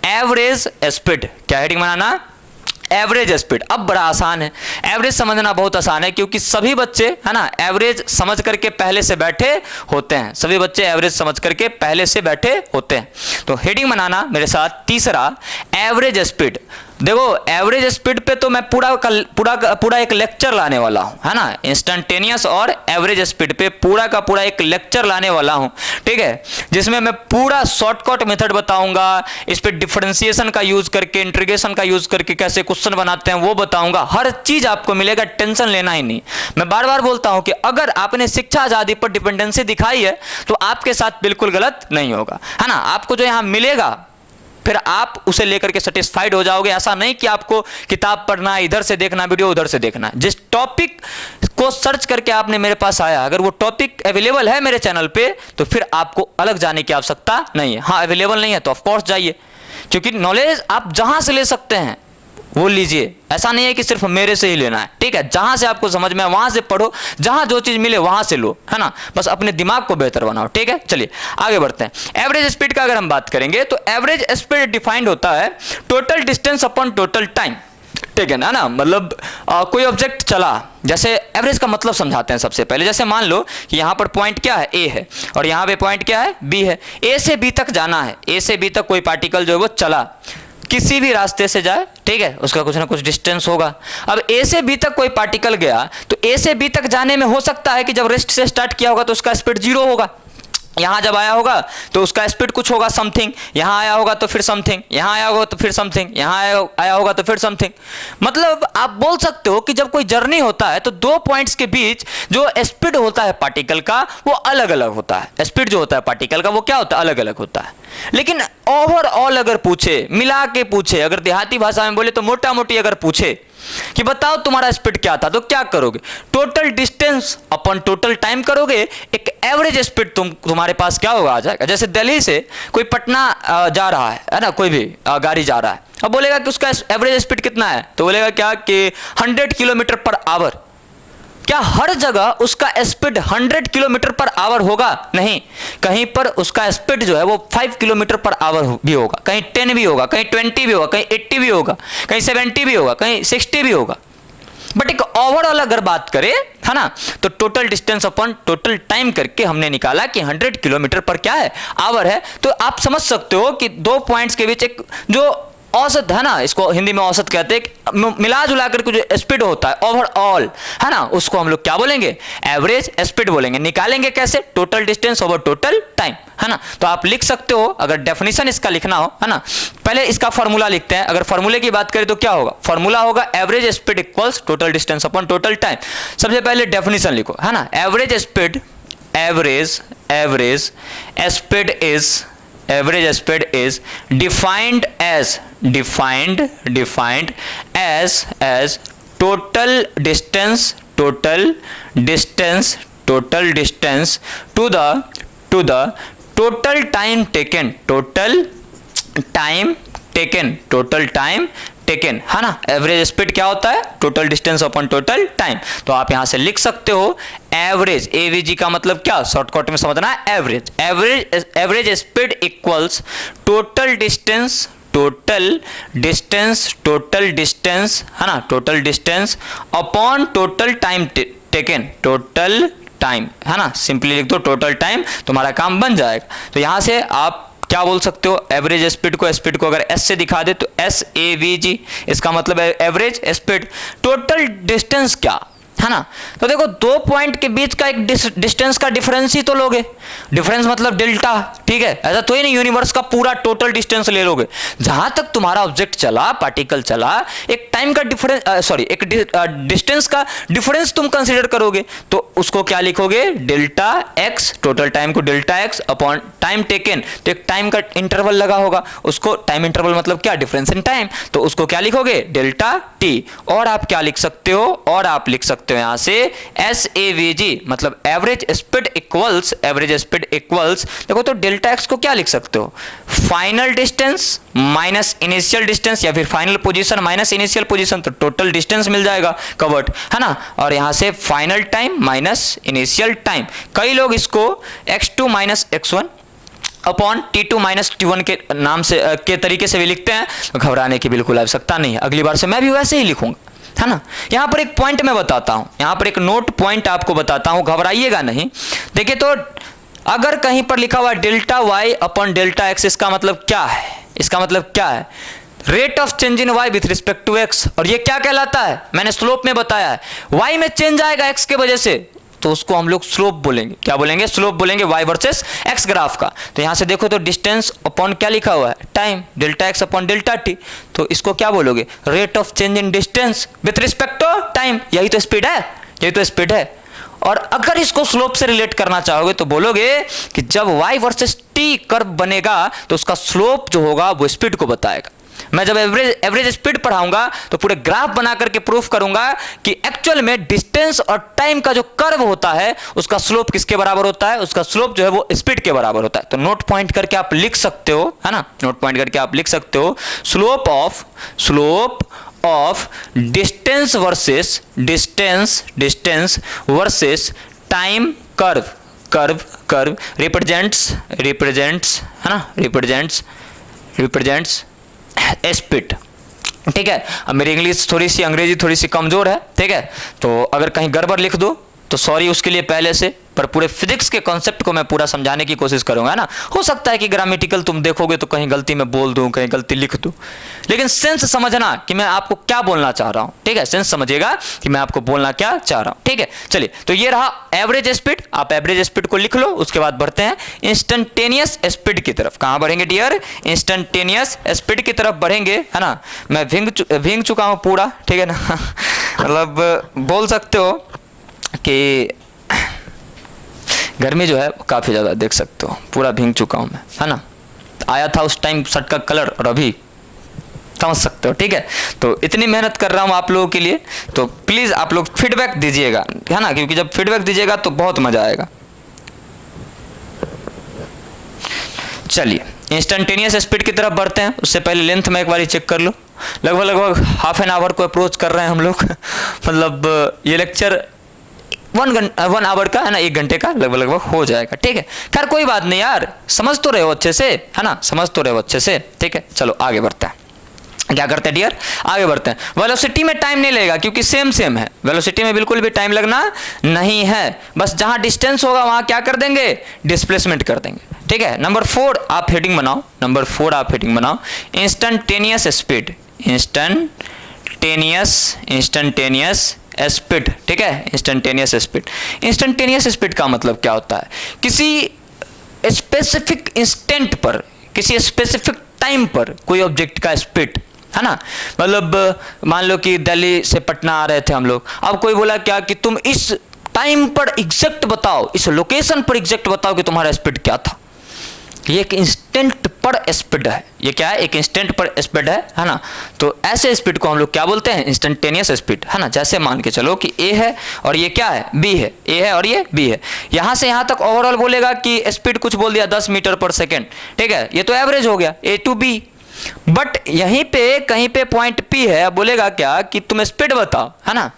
एवरेज स्पीड। क्या हेडिंग बनाना, एवरेज स्पीड। अब बड़ा आसान है, एवरेज समझना बहुत आसान है क्योंकि सभी बच्चे, है ना, एवरेज समझ करके पहले से बैठे होते हैं, सभी बच्चे एवरेज समझ करके पहले से बैठे होते हैं। तो हेडिंग बनाना मेरे साथ, तीसरा एवरेज स्पीड। देखो एवरेज स्पीड पे तो मैं पूरा एक लेक्चर लाने वाला हूं, है ना, इंस्टेंटेनियस और एवरेज स्पीड पे पूरा का पूरा एक लेक्चर लाने वाला हूं, ठीक है, जिसमें मैं पूरा शॉर्टकट मेथड बताऊंगा, इस पे डिफरेंशिएशन का यूज करके, इंटीग्रेशन का यूज करके कैसे क्वेश्चन बनाते हैं वो बताऊंगा, हर चीज आपको मिलेगा, टेंशन लेना ही नहीं। मैं बार बार बोलता हूं कि अगर आपने शिक्षा आजादी पर डिपेंडेंसी दिखाई है तो आपके साथ बिल्कुल गलत नहीं होगा, है ना। आपको जो यहां मिलेगा फिर आप उसे लेकर के सेटिस्फाइड हो जाओगे। ऐसा नहीं कि आपको किताब पढ़ना है, इधर से देखना वीडियो, उधर से देखना। जिस टॉपिक को सर्च करके आपने मेरे पास आया, अगर वो टॉपिक अवेलेबल है मेरे चैनल पे तो फिर आपको अलग जाने की आवश्यकता नहीं है। हाँ अवेलेबल नहीं है तो ऑफ कोर्स जाइए, क्योंकि नॉलेज आप जहां से ले सकते हैं वो लीजिए, ऐसा नहीं है कि सिर्फ मेरे से ही लेना है, ठीक है। जहां से आपको समझ में आए वहां से पढ़ो, जहां जो चीज मिले वहां से लो, है ना, बस अपने दिमाग को बेहतर बनाओ, ठीक है। चलिए आगे बढ़ते हैं। एवरेज स्पीड का अगर हम बात करेंगे तो एवरेज स्पीड डिफाइंड होता है total distance upon total time, ठीक है ना। मतलब कोई ऑब्जेक्ट चला, जैसे एवरेज का मतलब समझाते हैं सबसे पहले। जैसे मान लो कि यहां पर पॉइंट क्या है, ए है, और यहां पे पॉइंट क्या है, बी है। ए से बी तक जाना है, ए से बी तक कोई पार्टिकल जो है वो चला, किसी भी रास्ते से जाए, ठीक है, उसका कुछ ना कुछ डिस्टेंस होगा। अब ए से बी तक कोई पार्टिकल गया तो ए से बी तक जाने में हो सकता है कि जब रेस्ट से स्टार्ट किया होगा तो उसका स्पीड 0 होगा, यहां जब आया होगा तो उसका स्पीड कुछ होगा समथिंग, यहां आया होगा तो फिर समथिंग, यहां आया होगा तो फिर समथिंग, यहां आया होगा तो फिर समथिंग। मतलब आप बोल सकते हो कि जब कोई जर्नी होता है तो दो पॉइंट्स के बीच जो स्पीड होता है पार्टिकल का वो अलग अलग होता है। स्पीड जो होता है पार्टिकल का वो क्या होता है, अलग अलग होता है। लेकिन ओवरऑल अगर पूछे, मिला के पूछे, अगर देहाती भाषा में बोले तो मोटा मोटी अगर पूछे कि बताओ तुम्हारा स्पीड क्या था, तो क्या करोगे, टोटल डिस्टेंस अपन टोटल टाइम करोगे, एक एवरेज स्पीड तुम्हारे पास क्या होगा, आ जाएगा। जैसे दिल्ली से कोई पटना जा रहा है ना, कोई भी गाड़ी जा रहा है, अब बोलेगा कि उसका एवरेज स्पीड कितना है, तो बोलेगा क्या कि 100 किलोमीटर पर आवर। क्या हर जगह उसका स्पीड 100 किलोमीटर पर आवर होगा, नहीं, कहीं पर उसका स्पीड जो है वो 5 किलोमीटर पर आवर भी होगा, कहीं 10 भी होगा, कहीं 20 भी होगा, कहीं 80 भी होगा, कहीं 70 भी होगा, कहीं 60 भी होगा। बट एक ओवरऑल अगर बात करें, है ना, तो total distance upon total time करके हमने निकाला कि 100 किलोमीटर पर क्या है, आवर है। तो आप समझ सकते हो कि दो पॉइंट्स के बीच एक जो औसत है ना, इसको हिंदी में औसत कहते हैं, मिला जुला कर जो स्पीड होता है ओवरऑल, है ना, उसको हम लोग क्या बोलेंगे, एवरेज स्पीड बोलेंगे। निकालेंगे कैसे, total distance over total time, है ना। तो आप लिख सकते हो, अगर डेफिनेशन इसका लिखना हो, है ना, पहले इसका फॉर्मूला लिखते हैं। अगर फॉर्मूले की बात करें तो क्या होगा, फॉर्मूला होगा average speed equals total distance upon total time. सबसे पहले डेफिनेशन लिखो, है ना, average speed, average speed is, average speed is defined as total distance to the total time taken, है ना। एवरेज स्पीड क्या होता है, total distance upon total time. तो आप यहां से लिख सकते हो एवरेज, एवीजी का मतलब क्या, शॉर्टकट में समझना है, average speed equals total distance, है ना, total distance upon total time taken, total time, है ना, सिंपली लिख दो टोटल टाइम, तुम्हारा काम बन जाएगा। तो यहां से आप क्या बोल सकते हो, एवरेज स्पीड को अगर एस से दिखा दे तो एस ए वी जी, इसका मतलब है एवरेज स्पीड। टोटल डिस्टेंस क्या है ना, तो देखो दो पॉइंट के बीच का एक डिस्टेंस का डिफरेंस ही तो लोगे, डिफरेंस मतलब डेल्टा, ठीक है। ऐसा तो ही नहीं यूनिवर्स का पूरा टोटल डिस्टेंस ले लोगे, जहां तक तुम्हारा ऑब्जेक्ट चला, पार्टिकल चला, एक टाइम का डिफरेंस सॉरी एक डिस्टेंस का डिफरेंस तुम कंसीडर करोगे, तो उसको क्या लिखोगे, डेल्टा एक्स, टोटल टाइम को delta X upon time taken, तो एक टाइम का इंटरवल लगा होगा, उसको टाइम इंटरवल मतलब क्या, डिफरेंस इन टाइम, तो उसको क्या लिखोगे, डेल्टा टी। और आप क्या लिख सकते हो, और आप लिख सकते हो यहां से एस ए वी जी, मतलब एवरेज स्पीड इक्वल्स, देखो तो डेल्टा एक्स को क्या लिख सकते हो, final distance minus initial distance, या फिर final position minus initial position, तो टोटल डिस्टेंस मिल जाएगा कवर्ड, है ना। और यहां से final time minus initial time, कई लोग इसको x2 minus x1 upon T2 minus T1 के नाम से के तरीके से भी लिखते हैं, घबराने की बिल्कुल आवश्यकता नहीं है, अगली बार से मैं भी वैसे ही लिखूंगा, है ना। यहां पर एक पॉइंट मैं बताता हूं, यहां पर एक नोट पॉइंट आपको बताता हूं, घबराइएगा नहीं। देखिए तो अगर कहीं पर लिखा हुआ delta Y upon delta X, इसका मतलब क्या है, इसका मतलब क्या है, rate of change in Y with respect to X, और ये क्या कहलाता है, मैंने स्लोप में बताया है, वाई में चेंज आएगा एक्स के वजह से, तो उसको हम लोग स्लोप बोलेंगे, क्या बोलेंगे, स्लोप बोलेंगे, वाई वर्सेस एक्स ग्राफ का। तो यहां से देखो तो डिस्टेंस अपॉन क्या लिखा हुआ है, time, delta X upon delta T, तो इसको क्या बोलोगे, rate of change in distance with respect to time, यही तो स्पीड है, यही तो स्पीड है। और अगर इसको स्लोप से रिलेट करना चाहोगे तो बोलोगे कि जब y वर्सेस t कर्व बनेगा तो उसका स्लोप जो होगा वो स्पीड को बताएगा। मैं जब एवरेज स्पीड पढ़ाऊंगा तो पूरे ग्राफ बना करके प्रूफ करूंगा कि एक्चुअल में डिस्टेंस और टाइम का जो कर्व होता है उसका स्लोप किसके बराबर होता है, उसका स्लोप जो है वो स्पीड के बराबर होता है। तो नोट पॉइंट करके आप लिख सकते हो, है ना, नोट पॉइंट करके आप लिख सकते हो, slope of distance versus time curve represents, है ना, रिप्रेजेंट्स स्पीड, ठीक है। अब मेरी अंग्रेजी थोड़ी सी कमजोर है, ठीक है, तो अगर कहीं गड़बड़ लिख दो तो सॉरी उसके लिए पहले से, पर पूरे फिजिक्स के कॉन्सेप्ट को मैं पूरा समझाने की कोशिश करूंगा, ना। हो सकता है कि ग्रामेटिकल तुम देखोगे तो कहीं गलती में बोल दूं, कहीं गलती लिख दूं, लेकिन सेंस समझना कि मैं आपको क्या बोलना चाह रहा हूं, ठीक है, सेंस समझिएगा कि मैं आपको बोलना क्या चाह रहा हूं, ठीक है। चलिए, तो ये रहा एवरेज स्पीड, आप एवरेज स्पीड को लिख लो, उसके बाद बढ़ते हैं इंस्टेंटेनियस स्पीड की तरफ। कहां बढ़ेंगे डियर, इंस्टेंटेनियस स्पीड की तरफ बढ़ेंगे, है ना। मैं भींग चुका हूं पूरा, ठीक है ना मतलब बोल सकते हो कि गर्मी जो है वो काफ़ी ज़्यादा, देख सकते हो पूरा भींग चुका हूँ मैं, है ना। आया था उस टाइम शर्ट का कलर और अभी समझ सकते हो, ठीक है। तो इतनी मेहनत कर रहा हूँ आप लोगों के लिए, तो प्लीज़ आप लोग फीडबैक दीजिएगा, है ना, क्योंकि जब फीडबैक दीजिएगा तो बहुत मज़ा आएगा। चलिए इंस्टेंटेनियस स्पीड की तरफ बढ़ते हैं, उससे पहले लेंथ में एक बार चेक कर लो। लगभग हाफ एन आवर को अप्रोच कर रहे हैं हम लोग मतलब ये लेक्चर 1 आवर का है ना, 1 घंटे का लगभग हो जाएगा, ठीक है। खैर कोई बात नहीं यार, समझ तो रहे हो अच्छे से, है ना, समझ तो रहे हो अच्छे से, ठीक है। चलो आगे बढ़ते हैं, क्या करते हैं डियर, आगे बढ़ते हैं। वेलोसिटी में टाइम नहीं लगेगा क्योंकि सेम है, वेलोसिटी में बिल्कुल भी टाइम लगना नहीं है, बस जहां डिस्टेंस होगा वहां क्या कर देंगे, डिस्प्लेसमेंट कर देंगे, ठीक है। नंबर 4 आप हेडिंग बनाओ, इंस्टेंटेनियस स्पीड, इंस्टेंटेनियस स्पीड, ठीक है, इंस्टेंटेनियस स्पीड का मतलब क्या होता है, किसी स्पेसिफिक इंस्टेंट पर, किसी स्पेसिफिक टाइम पर कोई ऑब्जेक्ट का स्पीड, है ना। मतलब मान लो कि दिल्ली से पटना आ रहे थे हम लोग, अब कोई बोला क्या कि तुम इस टाइम पर एग्जैक्ट बताओ, इस लोकेशन पर एग्जैक्ट बताओ कि तुम्हारा स्पीड क्या था। ये एक इंस्टेंट पर स्पीड है, ये क्या है, एक इंस्टेंट पर स्पीड है ना। तो ऐसे स्पीड को हम लोग क्या बोलते हैं, इंस्टेंटेनियस स्पीड, है ना। जैसे मान के चलो कि ए है और ये क्या है, बी है, ए है और ये बी है, यहां से यहां तक ओवरऑल बोलेगा कि स्पीड कुछ बोल दिया 10 मीटर पर सेकेंड, ठीक है, ये तो एवरेज हो गया ए टू बी। बट यहीं पे कहीं पे पॉइंट पी है, अब बोलेगा क्या कि तुम स्पीड बताओ, है ना,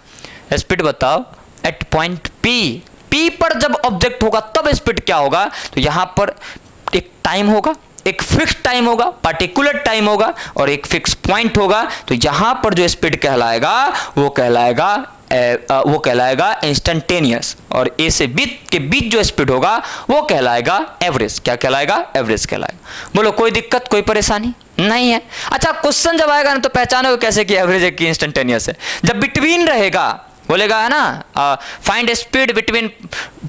स्पीड बताओ एट पॉइंट पी। पी पर जब ऑब्जेक्ट होगा तब स्पीड क्या होगा, तो यहां पर एक टाइम होगा, एक फिक्स टाइम होगा, पार्टिकुलर टाइम होगा और एक फिक्स पॉइंट होगा। तो यहां पर जो स्पीड कहलाएगा वो कहलाएगा वो कहलाएगा इंस्टेंटेनियस, और ए से बी के बीच जो स्पीड होगा वो कहलाएगा एवरेज। क्या कहलाएगा? एवरेज कहलाएगा। बोलो कोई दिक्कत, कोई परेशानी नहीं है? अच्छा, क्वेश्चन जब आएगा ना तो पहचानोगे कैसे कि एवरेज है कि इंस्टेंटेनियस है? जब बिटवीन रहेगा, बोलेगा है ना, फाइंड स्पीड बिटवीन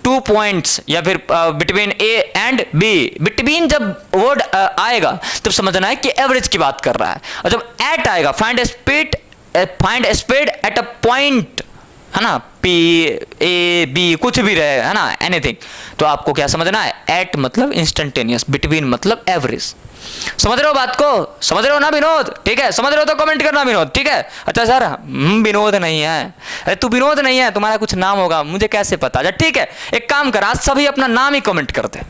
2 पॉइंट्स, या फिर between A and B, between जब वर्ड आएगा तब समझना है कि एवरेज की बात कर रहा है। और जब एट आएगा, find speed at a point, है ना, पी ए बी कुछ भी रहे, है ना, एनीथिंग, तो आपको क्या समझना है? एट मतलब इंस्टेंटेनियस, बिटवीन मतलब एवरेज। समझ रहे हो बात को? समझ रहे हो ना विनोद? ठीक है, समझ रहे हो तो कमेंट करना विनोद, ठीक है? अच्छा सर विनोद नहीं है। अरे तू विनोद नहीं है, तुम्हारा कुछ नाम होगा, मुझे कैसे पता? अच्छा ठीक है, एक काम कर, आज सभी अपना नाम ही कमेंट करते,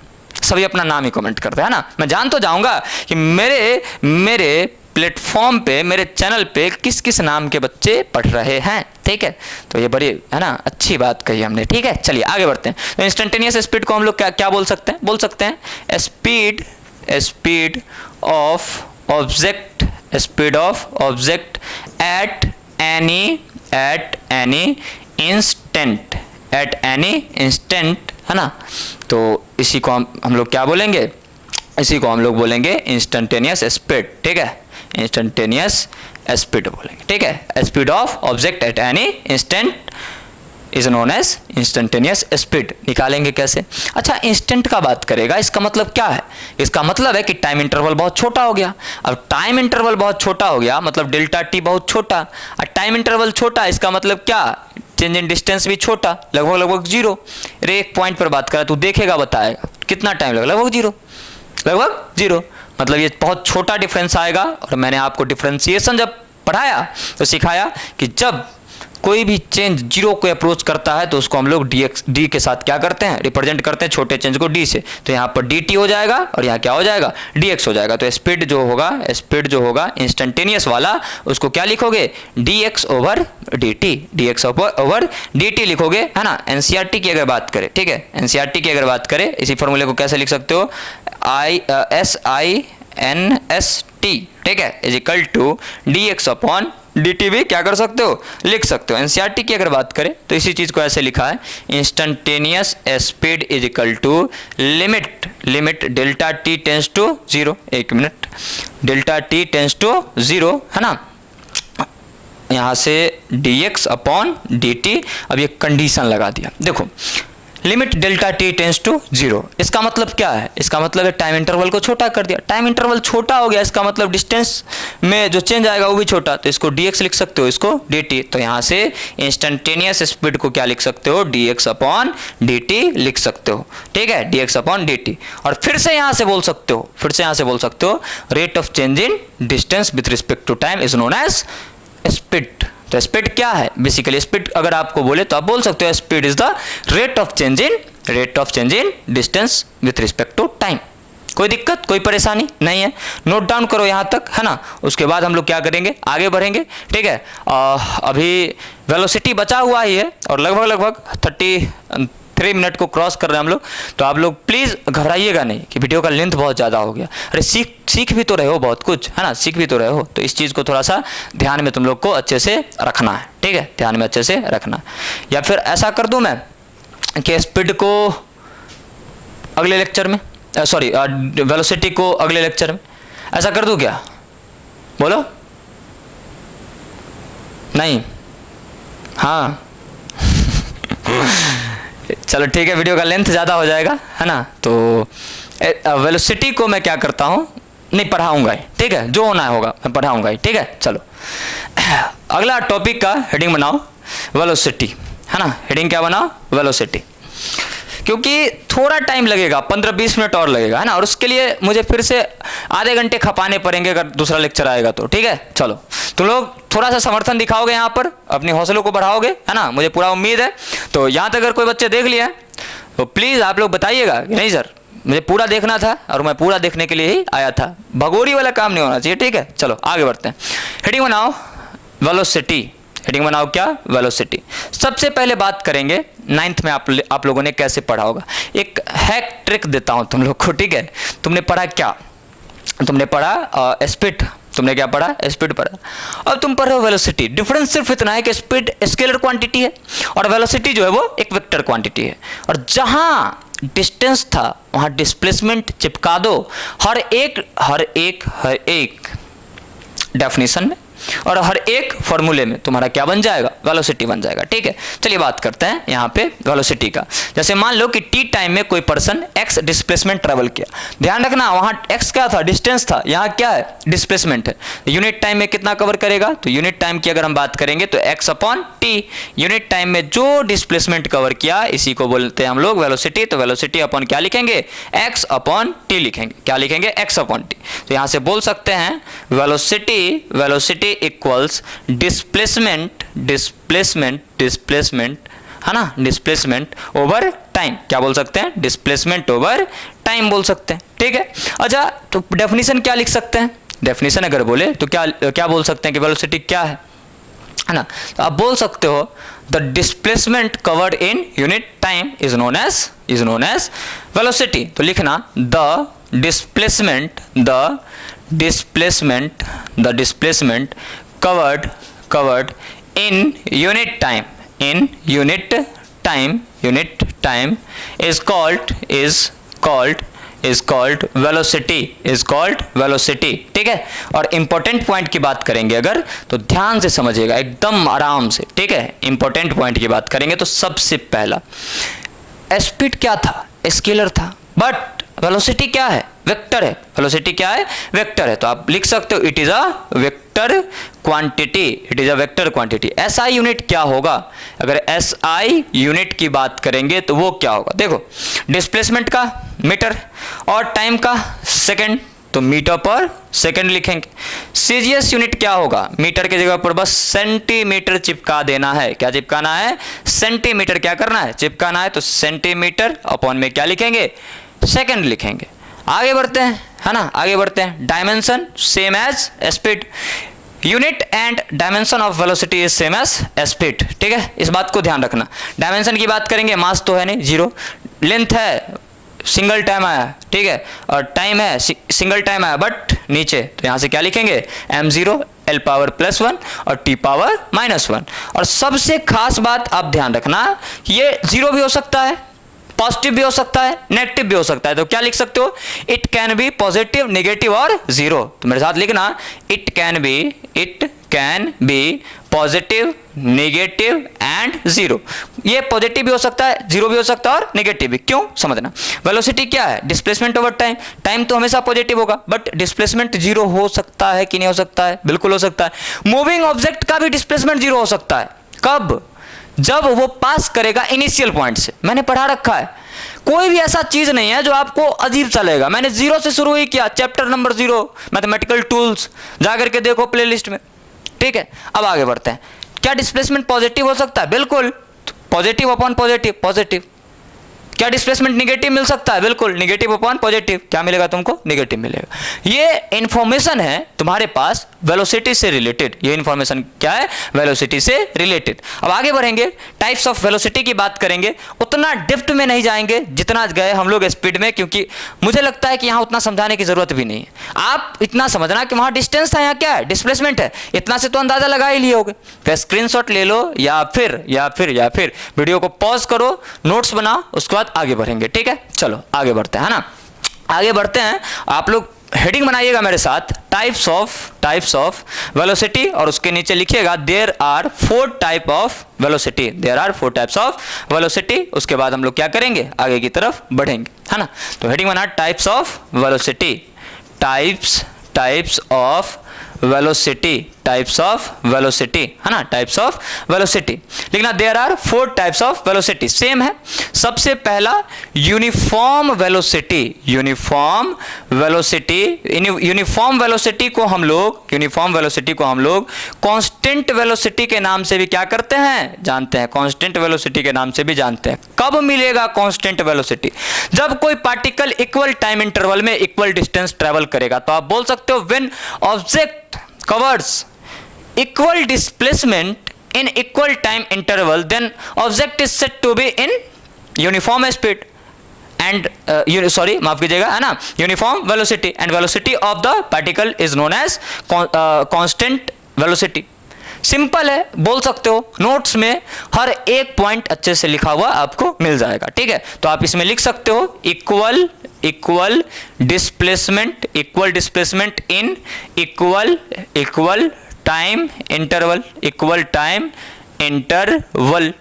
सभी अपना नाम ही कमेंट करते, है ना? मैं जान तो जाऊंगा कि मेरे प्लेटफॉर्म पे, मेरे चैनल पे किस किस नाम के बच्चे पढ़ रहे हैं, ठीक है? तो ये बड़ी, है ना, अच्छी बात कही हमने, ठीक है? चलिए आगे बढ़ते हैं। तो इंस्टेंटेनियस स्पीड को हम लोग क्या बोल सकते हैं? बोल सकते हैं speed of object at any instant, है ना? तो इसी को हम लोग क्या बोलेंगे? इसी को हम लोग बोलेंगे इंस्टेंटेनियस स्पीड, ठीक है? इंस्टेंटेनियस स्पीड बोलेंगे, ठीक है? Speed of object at any instant is known as instantaneous speed. निकालेंगे कैसे? अच्छा, इंस्टेंट का बात करेगा, इसका मतलब क्या है? इसका मतलब है कि टाइम इंटरवल बहुत छोटा हो गया। अब टाइम इंटरवल बहुत छोटा हो गया मतलब डेल्टा टी बहुत छोटा, और टाइम इंटरवल छोटा इसका मतलब क्या? चेंज इन डिस्टेंस भी छोटा, लगभग 0। अरे एक पॉइंट पर बात करा, तू देखेगा बताएगा कितना टाइम लगेगा? लगभग 0, मतलब ये बहुत छोटा डिफरेंस आएगा। और मैंने आपको डिफरेंशिएशन जब पढ़ाया तो सिखाया कि जब कोई भी चेंज 0 को अप्रोच करता है तो उसको हम लोग डी के साथ क्या करते हैं? रिप्रेजेंट करते हैं छोटे चेंज को डी से। तो यहाँ पर dt हो जाएगा और यहाँ क्या हो जाएगा? dx हो जाएगा। तो स्पीड जो होगा इंस्टेंटेनियस वाला, उसको क्या लिखोगे? dx ओवर dt लिखोगे, है ना? एनसीईआरटी की अगर बात करें, ठीक है, एनसीईआरटी की अगर बात करें, इसी फॉर्मूले को कैसे लिख सकते हो? SINST, ठीक है, is equal to dx upon dt भी क्या कर सकते हो? लिख सकते हो। एनसीईआरटी की अगर बात करें तो इसी चीज को ऐसे लिखा है, instantaneous speed is equal to limit delta T tends to 0। एक minute, delta T tends to 0, है ना? यहां से dx अपॉन dt। अब ये कंडीशन लगा दिया, देखो, limit delta T tends to 0। इसका मतलब क्या है? इसका मतलब है टाइम इंटरवल को छोटा कर दिया। टाइम इंटरवल छोटा हो गया, इसका मतलब डिस्टेंस में जो चेंज आएगा वो भी छोटा, तो इसको dx लिख सकते हो, इसको dt। तो यहाँ से इंस्टेंटेनियस स्पीड को क्या लिख सकते हो? dx अपॉन dt लिख सकते हो, ठीक है? dx upon dt। और फिर से यहाँ से बोल सकते हो rate of change in distance with respect to time is known as speed. तो स्पीड क्या है? बेसिकली स्पीड अगर आपको बोले तो आप बोल सकते हो speed is the rate of change in distance with respect to time. कोई दिक्कत, कोई परेशानी नहीं है? नोट डाउन करो यहाँ तक, है ना? उसके बाद हम लोग क्या करेंगे? आगे बढ़ेंगे, ठीक है? अभी वेलोसिटी बचा हुआ ही है और लगभग 33 मिनट को क्रॉस कर रहे हैं हम लोग। तो आप लोग प्लीज़ घबराइएगा नहीं कि वीडियो का लेंथ बहुत ज़्यादा हो गया। अरे सीख भी तो रहे हो बहुत कुछ, है ना? सीख भी तो रहे हो, तो इस चीज़ को थोड़ा सा ध्यान में तुम लोग को अच्छे से रखना है, ठीक है? ध्यान में अच्छे से रखना। या फिर ऐसा कर दूं मैं कि स्पीड को अगले लेक्चर में, वेलोसिटी को अगले लेक्चर में, ऐसा कर दूं क्या? बोलो नहीं? हाँ चलो ठीक है, वीडियो का लेंथ ज़्यादा हो जाएगा, है ना? तो वेलोसिटी को मैं क्या करता हूँ, नहीं पढ़ाऊंगा ही, ठीक है? जो होना होगा मैं पढ़ाऊंगा ही, ठीक है? चलो अगला टॉपिक का हेडिंग बनाओ वेलोसिटी, है ना? हेडिंग क्या बनाओ? वेलोसिटी। क्योंकि थोड़ा टाइम लगेगा, 15-20 मिनट और लगेगा, है ना? और उसके लिए मुझे फिर से आधे घंटे खपाने पड़ेंगे अगर दूसरा लेक्चर आएगा तो, ठीक है? चलो तुम लोग थोड़ा सा समर्थन दिखाओगे यहाँ पर, अपनी हौसलों को बढ़ाओगे, है ना? मुझे पूरा उम्मीद है। तो यहाँ तक अगर कोई बच्चे देख लिया तो प्लीज़ आप लोग बताइएगा कि नहीं सर मुझे पूरा देखना था और मैं पूरा देखने के लिए ही आया था, भगोरी वाला काम नहीं होना चाहिए, ठीक है? चलो आगे बढ़ते हैं। हेडिंग बनाओ वेलोसिटी। हेडिंग बनाओ क्या? वेलोसिटी। सबसे पहले बात करेंगे 9th में आप लोगों ने कैसे पढ़ा होगा। एक हैक ट्रिक देता हूं तुम लोग को, ठीक है? तुमने पढ़ा क्या? तुमने पढ़ा स्पीड, तुमने क्या पढ़ा? स्पीड पढ़ा। अब तुम पढ़ रहे हो वेलोसिटी। डिफरेंस सिर्फ इतना है कि स्पीड स्केलर क्वांटिटी है और वेलोसिटी जो है वो एक वेक्टर क्वांटिटी है, और जहां डिस्टेंस था वहां डिस्प्लेसमेंट चिपका दो हर एक डेफिनेशन में और हर एक फॉर्मूले में तुम्हारा क्या बन जाएगा? वेलोसिटी बन जाएगा। ठीक है, चलिए बात करते हैं यहाँ पे वेलोसिटी का। जैसे मान लो कि टी टाइम में कोई पर्सन एक्स डिस्प्लेसमेंट ट्रेवल किया, ध्यान रखना वहां एक्स क्या था? डिस्टेंस था, यहाँ क्या है? डिस्प्लेसमेंट है। यूनिट टाइम में कितना कवर करेगा? तो यूनिट टाइम की अगर हम बात करेंगे तो x upon T. Unit time में जो डिस्प्लेसमेंट कवर किया इसी को बोलते हैं हम लोग वेलोसिटी। तो वेलोसिटी अपॉन क्या लिखेंगे? एक्स अपॉन टी लिखेंगे। क्या लिखेंगे? X upon T. तो यहां से बोल सकते हैं वेलोसिटी इक्वल्स डिस्प्लेसमेंट है ना, डिस्प्लेसमेंट ओवर टाइम। क्या बोल सकते हैं? डिस्प्लेसमेंट ओवर टाइम बोल सकते हैं। ठीक है, अच्छा तो डेफिनेशन क्या लिख सकते हैं? डेफिनेशन अगर बोले तो क्या बोल सकते हैं कि वेलोसिटी क्या है ना? तो आप बोल सकते हो the displacement covered in unit time is known as velocity. तो लिखना the displacement covered in unit time is called velocity। ठीक है, और इंपॉर्टेंट पॉइंट की बात करेंगे अगर तो ध्यान से समझिएगा एकदम आराम से। ठीक है, इंपॉर्टेंट पॉइंट की बात करेंगे तो सबसे पहला स्पीड क्या था? स्केलर था, बट वेलोसिटी क्या है? वेक्टर है। वेलोसिटी क्या है? वेक्टर है। तो आप लिख सकते हो it is a vector quantity. SI unit क्या होगा? अगर एसआई यूनिट की बात करेंगे तो वो क्या होगा? देखो, डिस्प्लेसमेंट का मीटर और टाइम का सेकंड, तो मीटर पर सेकंड लिखेंगे। सीजीएस यूनिट क्या होगा? मीटर की जगह पर बस सेंटीमीटर चिपका देना है। क्या चिपकाना है? सेंटीमीटर। क्या करना है? चिपकाना है। तो सेंटीमीटर अपॉन में क्या लिखेंगे? सेकंड लिखेंगे। आगे बढ़ते हैं, है ना, आगे बढ़ते हैं। Dimension same as speed. Unit and dimension of velocity is same as speed. ठीक है, इस बात को ध्यान रखना। डायमेंशन की बात करेंगे, मास तो है नहीं, जीरो। लेंथ है, सिंगल टाइम आया, ठीक है, और टाइम है, सिंगल टाइम आया बट नीचे, तो यहां से क्या लिखेंगे? m0 l पावर +1 और t पावर -1। और सबसे खास बात आप ध्यान रखना, ये जीरो भी हो सकता है, पॉजिटिव भी हो सकता है, नेगेटिव भी हो सकता है। तो क्या लिख सकते हो? It can be positive, negative और जीरो। तो मेरे साथ लिखना, it can be positive, negative and zero. ये पॉजिटिव भी हो सकता है, जीरो भी हो सकता है और नेगेटिव भी। क्यों? समझना। वेलोसिटी क्या है? Displacement over time. टाइम तो हमेशा पॉजिटिव होगा, बट डिस्प्लेसमेंट जीरो हो सकता है कि नहीं हो सकता है? बिल्कुल हो सकता है। मूविंग ऑब्जेक्ट का भी डिस्प्लेसमेंट जीरो हो सकता है। कब? जब वो पास करेगा इनिशियल पॉइंट से। मैंने पढ़ा रखा है, कोई भी ऐसा चीज नहीं है जो आपको अजीब सा लगेगा। मैंने जीरो से शुरू ही किया, चैप्टर नंबर 0 मैथमेटिकल टूल्स, जाकर के देखो प्लेलिस्ट में। ठीक है, अब आगे बढ़ते हैं। क्या डिस्प्लेसमेंट पॉजिटिव हो सकता है? बिल्कुल, पॉजिटिव अपॉन पॉजिटिव। क्या डिस्प्लेसमेंट नेगेटिव मिल सकता है? बिल्कुल, नेगेटिव अपॉन पॉजिटिव। क्या मिलेगा तुमको? नेगेटिव मिलेगा। ये इंफॉर्मेशन है तुम्हारे पास वेलोसिटी से रिलेटेड। ये इंफॉर्मेशन क्या है? वेलोसिटी से रिलेटेड। अब आगे बढ़ेंगे, टाइप्स ऑफ वेलोसिटी की बात करेंगे। उतना डेप्थ में नहीं जाएंगे जितना गए हम लोग स्पीड में, क्योंकि मुझे लगता है कि यहाँ उतना समझाने की जरूरत भी नहीं है। आप इतना समझना कि वहाँ डिस्टेंस था, यहाँ क्या है? डिस्प्लेसमेंट है। इतना से तो अंदाजा लगा ही लिए होगे। फिर स्क्रीनशॉट ले लो या फिर वीडियो को पॉज करो, नोट्स बनाओ, उसके बाद आगे बढ़ेंगे। ठीक है, चलो आगे बढ़ते हैं, है ना। आगे बढ़ते हैं, आप लोग हेडिंग बनाइएगा मेरे साथ, टाइप्स ऑफ वेलोसिटी, और उसके नीचे लिखिएगा there are 4 type of velocity. There are 4 types of velocity. उसके बाद हम लोग क्या करेंगे? आगे की तरफ बढ़ेंगे, है ना। तो हेडिंग बना types of velocity, types of velocity, है ना, टाइप्स ऑफ वेलोसिटी लिखना। There are 4 types of velocity, same है। सबसे पहला यूनिफॉर्म वेलोसिटी को हम लोग कांस्टेंट वेलोसिटी के नाम से भी क्या करते हैं? जानते हैं। कांस्टेंट वेलोसिटी के नाम से भी जानते हैं। कब मिलेगा कांस्टेंट वेलोसिटी? जब कोई पार्टिकल इक्वल टाइम इंटरवल में इक्वल डिस्टेंस ट्रेवल करेगा। तो आप बोल सकते हो when object covers equal displacement in equal time interval, then object is said to be in uniform speed and sorry माफ कीजिएगा, है ना, uniform velocity, and velocity of the particle is known as constant velocity. Simple है, बोल सकते हो, notes में हर एक पॉइंट अच्छे से लिखा हुआ आपको मिल जाएगा, ठीक है। तो आप इसमें लिख सकते हो equal displacement in equal time interval,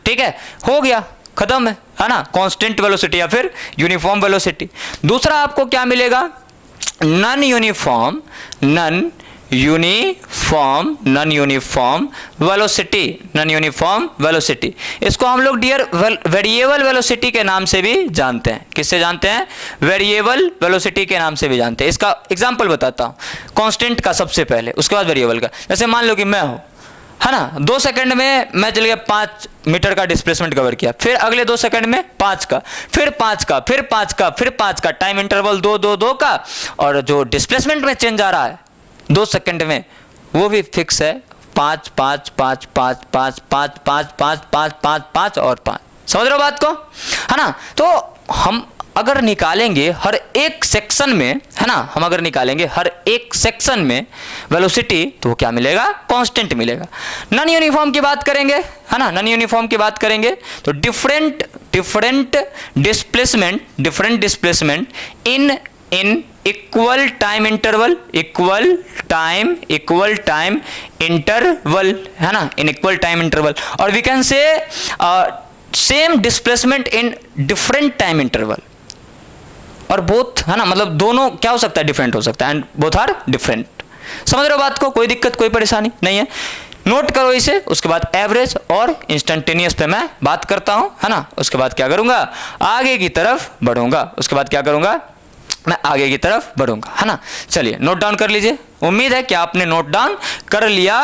ठीक है, हो गया, खत्म है ना, कांस्टेंट वेलोसिटी या फिर यूनिफॉर्म वेलोसिटी। दूसरा आपको क्या मिलेगा, नॉन यूनिफॉर्म वेलोसिटी। इसको हम लोग डियर वेरिएबल वेलोसिटी के नाम से भी जानते हैं। किससे जानते हैं? वेरिएबल वेलोसिटी के नाम से भी जानते हैं। इसका एग्जांपल बताता हूं, कांस्टेंट का सबसे पहले, उसके बाद वेरिएबल का। जैसे मान लो कि मैं हूं, है ना, 2 सेकंड में मैं चल गया 5 मीटर का डिस्प्लेसमेंट कवर किया, फिर अगले 2 सेकंड में 5 का, फिर 5 का, फिर 5 का, फिर 5 का, टाइम इंटरवल 2 का, और जो डिस्प्लेसमेंट में चेंज आ रहा है 2 सेकंड में वो भी फिक्स है, 5 5 5 5 5 5 5 5 5 5 5 और 5। समझ रहे हो बात को, है ना। तो हम अगर निकालेंगे हर एक सेक्शन में, है ना, हम अगर निकालेंगे हर एक सेक्शन में वेलोसिटी, तो वो क्या मिलेगा? कांस्टेंट मिलेगा। नॉन यूनिफॉर्म की बात करेंगे, है ना, नॉन यूनिफॉर्म की बात करेंगे तो different displacement in equal time interval, है ना, इन इक्वल टाइम इंटरवल, और we can say same displacement in different time interval, और बोथ, है ना, मतलब दोनों क्या हो सकता है? डिफरेंट हो सकता है, एंड बोथ आर डिफरेंट। समझ रहे हो बात को? कोई दिक्कत, कोई परेशानी नहीं है। नोट करो इसे। उसके बाद एवरेज और इंस्टेंटेनियस पे मैं बात करता हूं, है ना। उसके बाद क्या करूंगा? आगे की तरफ बढ़ूंगा। उसके बाद क्या करूंगा? मैं आगे की तरफ बढ़ूंगा, है ना। चलिए नोट डाउन कर लीजिए। उम्मीद है कि आपने नोट डाउन कर लिया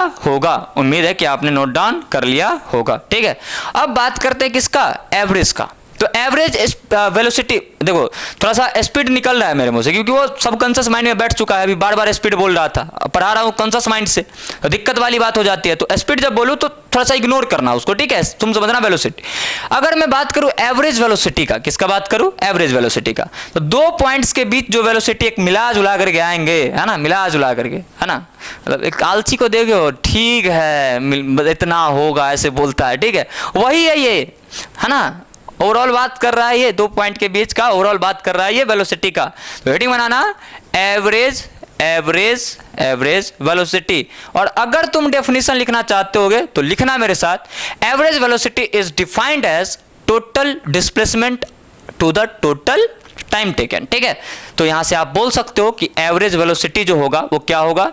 होगा, ठीक है। अब बात करते हैं किसका? एवरेज का। तो एवरेज वेलोसिटी, देखो थोड़ा सा स्पीड निकल रहा है मेरे मुंह से, क्योंकि वो सब कॉन्शियस माइंड में बैठ चुका है। अभी बार बार स्पीड बोल रहा था, पढ़ा रहा हूँ कॉन्शियस माइंड से, तो दिक्कत वाली बात हो जाती है। तो स्पीड जब बोलूँ तो थोड़ा सा इग्नोर करना उसको, ठीक है। तुम समझना वेलोसिटी। अगर मैं बात करूँ एवरेज वेलोसिटी का, किसका बात करूँ? एवरेज वेलोसिटी का। तो 2 पॉइंट्स के बीच जो वेलोसिटी एक मिला जुला करके आएंगे, है ना, मिला जुला करके, है ना, मतलब एक आलसी को देखो, ठीक है इतना होगा ऐसे बोलता है, ठीक है, वही है ये, है ना। ओवरऑल बात कर रहा है ये 2 पॉइंट के बीच का, ओवरऑल बात कर रहा है ये वेलोसिटी का। तो हेडिंग बनाना एवरेज वेलोसिटी। और अगर तुम डेफिनेशन लिखना चाहते होगे तो लिखना मेरे साथ, average velocity is defined as total displacement to the total time taken, ठीक है। तो यहां से आप बोल सकते हो कि एवरेज वेलोसिटी जो होगा वो क्या होगा?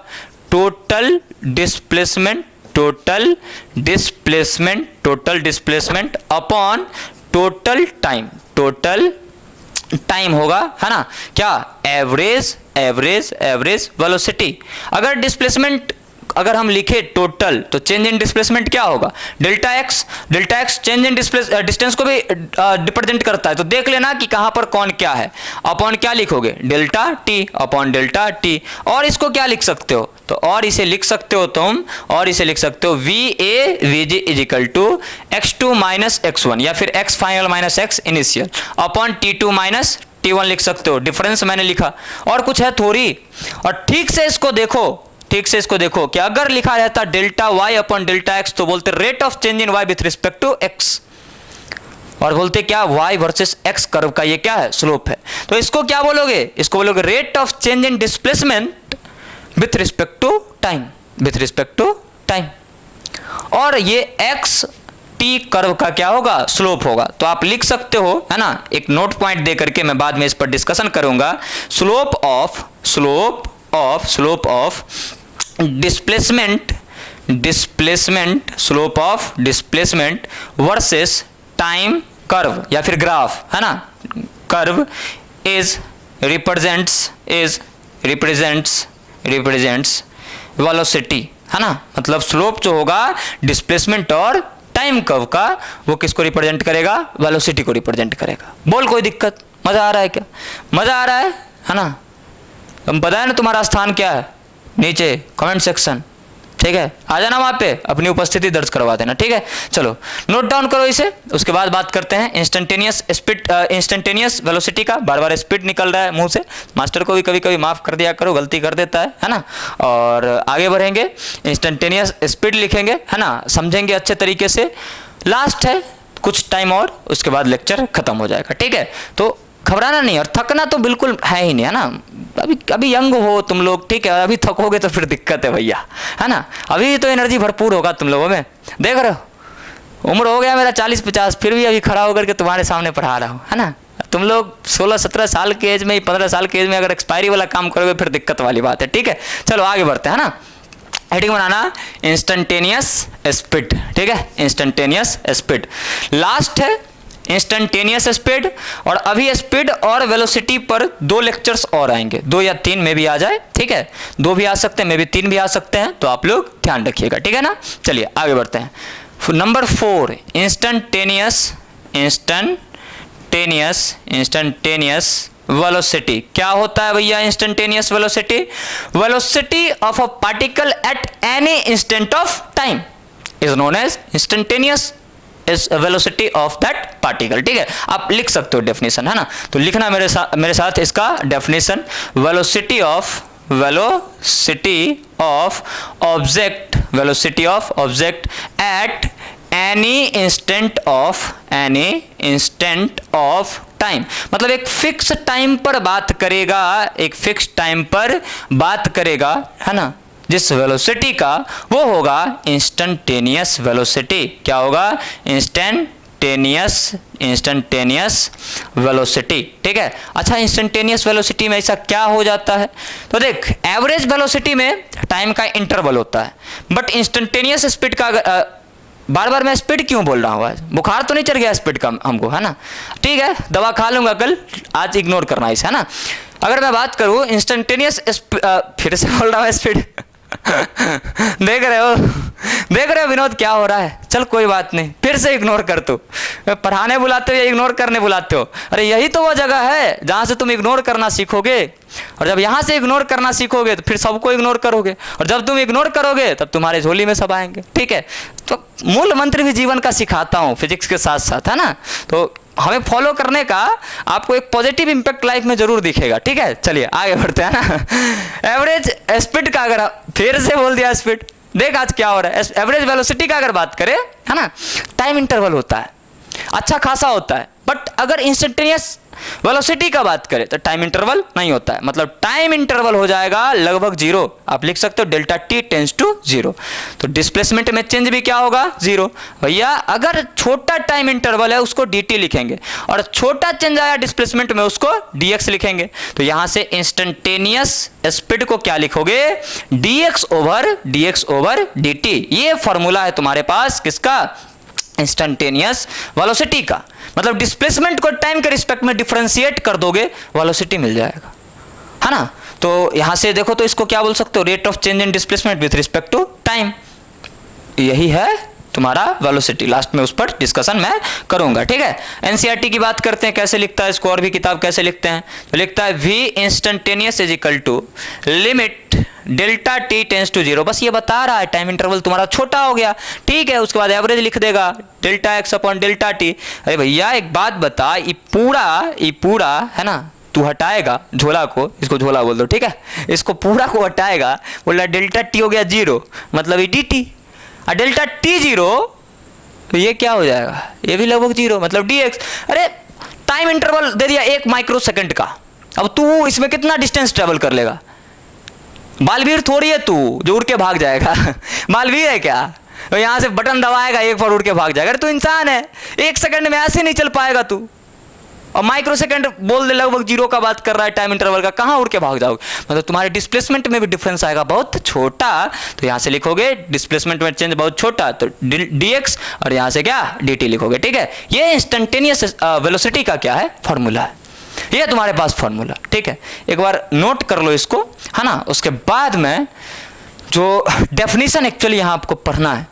Total displacement upon total time होगा, है ना। क्या? Average velocity. अगर डिस्प्लेसमेंट अगर हम लिखे टोटल, तो चेंज इन डिस्प्लेसमेंट क्या होगा? Delta x change in distance को भी रिप्रेजेंट करता है। तो देख लेना कि कहां पर कौन क्या है। अपॉन क्या लिखोगे? Delta T upon delta T. और इसको क्या लिख सकते हो? तो और इसे लिख सकते हो तुम, और इसे लिख सकते हो V A V G is equal to x2 minus x1, या फिर x final minus x initial upon t2 minus t1 लिख सकते हो। डिफरेंस मैंने लिखा, और कुछ है थोड़ी। और ठीक से इसको देखो कि अगर लिखा रहता delta y upon delta x, तो बोलते rate of change in y with respect to x, और बोलते क्या? y वर्सेस x कर्व का ये क्या है? स्लोप है। तो इसको क्या बोलोगे? इसको बोलोगे rate of change in displacement with respect to time. और ये x t कर्व का क्या होगा? स्लोप होगा। तो आप लिख सकते हो, है ना, एक नोट पॉइंट दे करके, मैं बाद में इस पर डिस्कशन करूंगा। Slope of displacement versus time curve या फिर ग्राफ, है ना, कर्व इज रिप्रेजेंट्स वेलोसिटी, है ना। मतलब स्लोप जो होगा डिस्प्लेसमेंट और टाइम कर्व का, वो किसको रिप्रेजेंट करेगा? वेलोसिटी को रिप्रेजेंट करेगा। बोल, कोई दिक्कत? मजा आ रहा है क्या? मजा आ रहा है ना। तुम बताया ना तुम्हारा स्थान क्या है? नीचे कमेंट सेक्शन, ठीक है, आ जाना वहाँ पे, अपनी उपस्थिति दर्ज करवा देना, ठीक है। चलो नोट डाउन करो इसे, उसके बाद बात करते हैं इंस्टेंटेनियस स्पीड, इंस्टेंटेनियस वेलोसिटी का। बार बार स्पीड निकल रहा है मुंह से, मास्टर को भी कभी कभी माफ़ कर दिया करो, गलती कर देता है ना। और आगे बढ़ेंगे, इंस्टेंटेनियस स्पीड लिखेंगे, है ना, समझेंगे अच्छे तरीके से। लास्ट है कुछ टाइम और, उसके बाद लेक्चर खत्म हो जाएगा, ठीक है। तो घबराना नहीं और थकना तो बिल्कुल है ही नहीं, है ना। अभी यंग हो तुम लोग, ठीक है, और अभी थकोगे तो फिर दिक्कत है भैया, है ना। अभी तो एनर्जी भरपूर होगा तुम लोगों में, देख रहे हो उम्र हो गया मेरा 40-50, फिर भी अभी खड़ा होकर के तुम्हारे सामने पढ़ा रहा हूँ, है ना। तुम लोग 16-17 साल के एज में, 15 साल के एज में अगर एक्सपायरी वाला काम करोगे फिर दिक्कत वाली बात है, ठीक है। चलो आगे बढ़ते हैं, है ना। हेडिंग बनाना इंस्टेंटेनियस स्पीड, ठीक है, इंस्टेंटेनियस स्पीड। लास्ट है इंस्टेंटेनियस स्पीड, और अभी स्पीड और वेलोसिटी पर 2 लेक्चर्स और आएंगे, 2 या 3 में भी आ जाए, ठीक है, 2 भी आ सकते हैं, में भी 3 भी आ सकते हैं, तो आप लोग ध्यान रखिएगा, ठीक है ना। चलिए आगे बढ़ते हैं। Number 4 instantaneous velocity. क्या होता है भैया instantaneous velocity? Velocity of a particle at any instant of time is known as instantaneous is velocity of that particle, ठीक है। आप लिख सकते हो डेफिनेशन, है ना, तो लिखना मेरे साथ इसका definition. Velocity of object at any instant of time, मतलब एक फिक्स टाइम पर बात करेगा, है ना, जिस वेलोसिटी का वो होगा इंस्टेंटेनियस वेलोसिटी। क्या होगा? इंस्टेंटेनियस वेलोसिटी, ठीक है। अच्छा, इंस्टेंटेनियस वेलोसिटी में ऐसा क्या हो जाता है? तो देख, एवरेज वेलोसिटी में टाइम का इंटरवल होता है, बट इंस्टेंटेनियस स्पीड का बार बार मैं स्पीड क्यों बोल रहा हूँ? आज बुखार तो नहीं चढ़ गया स्पीड का हमको, है ना, ठीक है, दवा खा लूंगा कल, आज इग्नोर करना इसे, है ना। अगर मैं बात करूँ इंस्टेंटेनियस, फिर से बोल रहा हूँ स्पीड देख रहे हो विनोद क्या हो रहा है? चल कोई बात नहीं, फिर से इग्नोर कर तू। पढ़ाने बुलाते हो या इग्नोर करने बुलाते हो? अरे यही तो वो जगह है जहाँ से तुम इग्नोर करना सीखोगे, और जब यहाँ से इग्नोर करना सीखोगे तो फिर सबको इग्नोर करोगे, और जब तुम इग्नोर करोगे तब तुम्हारे झोली में सब आएंगे, ठीक है। तो मूल मंत्र भी जीवन का सिखाता हूँ फिजिक्स के साथ साथ, है ना। तो हमें फॉलो करने का आपको एक पॉजिटिव इंपैक्ट लाइफ में जरूर दिखेगा, ठीक है। चलिए आगे बढ़ते हैं ना। एवरेज स्पीड का, अगर फिर से बोल दिया स्पीड, देख आज क्या हो रहा है। एवरेज वेलोसिटी का अगर बात करें, है ना, टाइम इंटरवल होता है, अच्छा खासा होता है, बट अगर इंस्टेंटेनियस वेलोसिटी का बात करें तो टाइम इंटरवल नहीं होता है, मतलब टाइम इंटरवल हो जाएगा लगभग 0। आप लिख सकते हो डेल्टा टी टेंस टू 0, तो डिस्प्लेसमेंट में चेंज भी क्या होगा? 0। भैया अगर छोटा टाइम इंटरवल है उसको dt लिखेंगे, और छोटा चेंज आया डिस्प्लेसमेंट में उसको dx लिखेंगे। तो यहां से इंस्टेंटेनियस स्पीड को क्या लिखोगे? dx over dt। ये फॉर्मूला है तुम्हारे पास किसका? इंस्टेंटेनियस वेलोसिटी का। मतलब डिस्प्लेसमेंट को टाइम के रिस्पेक्ट में डिफरेंशिएट कर दोगे, वेलोसिटी मिल जाएगा, है ना। तो यहां से देखो तो इसको क्या बोल सकते हो? Rate of change in displacement with respect to time. यही है तुम्हारा वेलोसिटी। लास्ट में उस पर डिस्कशन मैं करूंगा, ठीक है। एनसीईआरटी की बात करते हैं, कैसे लिखता है इसको, और भी किताब कैसे लिखते हैं, तो लिखता है v instantaneous is equal to limit delta T tends to 0। बस ये बता रहा है टाइम इंटरवल तुम्हारा छोटा हो गया, ठीक है। उसके बाद एवरेज लिख देगा delta X upon delta T. अरे भैया एक बात बता, ये पूरा है ना, तू हटाएगा झोला को, इसको झोला बोल दो, ठीक है, इसको पूरा को हटाएगा, बोल रहा डेल्टा टी हो गया 0, मतलब ये डी टी, और डेल्टा टी 0 तो ये क्या हो जाएगा? ये भी लगभग 0, मतलब dx। अरे टाइम इंटरवल दे दिया 1 माइक्रो सेकंड का, अब तू इसमें कितना डिस्टेंस ट्रेवल कर लेगा? बालवीर थोड़ी है तू जो उड़ के भाग जाएगा बालवीर है क्या? तो यहां से बटन दबाएगा 1 बार उड़ के भाग जाएगा। अरे तू इंसान है, 1 सेकंड में ऐसे नहीं चल पाएगा तू, और माइक्रो सेकंड बोल दे लगभग 0 का बात कर रहा है टाइम इंटरवल का, कहां उड़ के भाग जाओगे? मतलब तुम्हारे डिस्प्लेसमेंट में भी डिफरेंस आएगा बहुत छोटा। तो यहां से लिखोगे डिस्प्लेसमेंट में चेंज बहुत छोटा, तो dx, और यहां से क्या dt लिखोगे, ठीक है। ये इंस्टेंटेनियस वेलोसिटी का क्या है? फॉर्मूला है, ये तुम्हारे पास फॉर्मूला, ठीक है। एक बार नोट कर लो इसको, है ना। उसके बाद में जो डेफिनेशन एक्चुअली यहां आपको पढ़ना है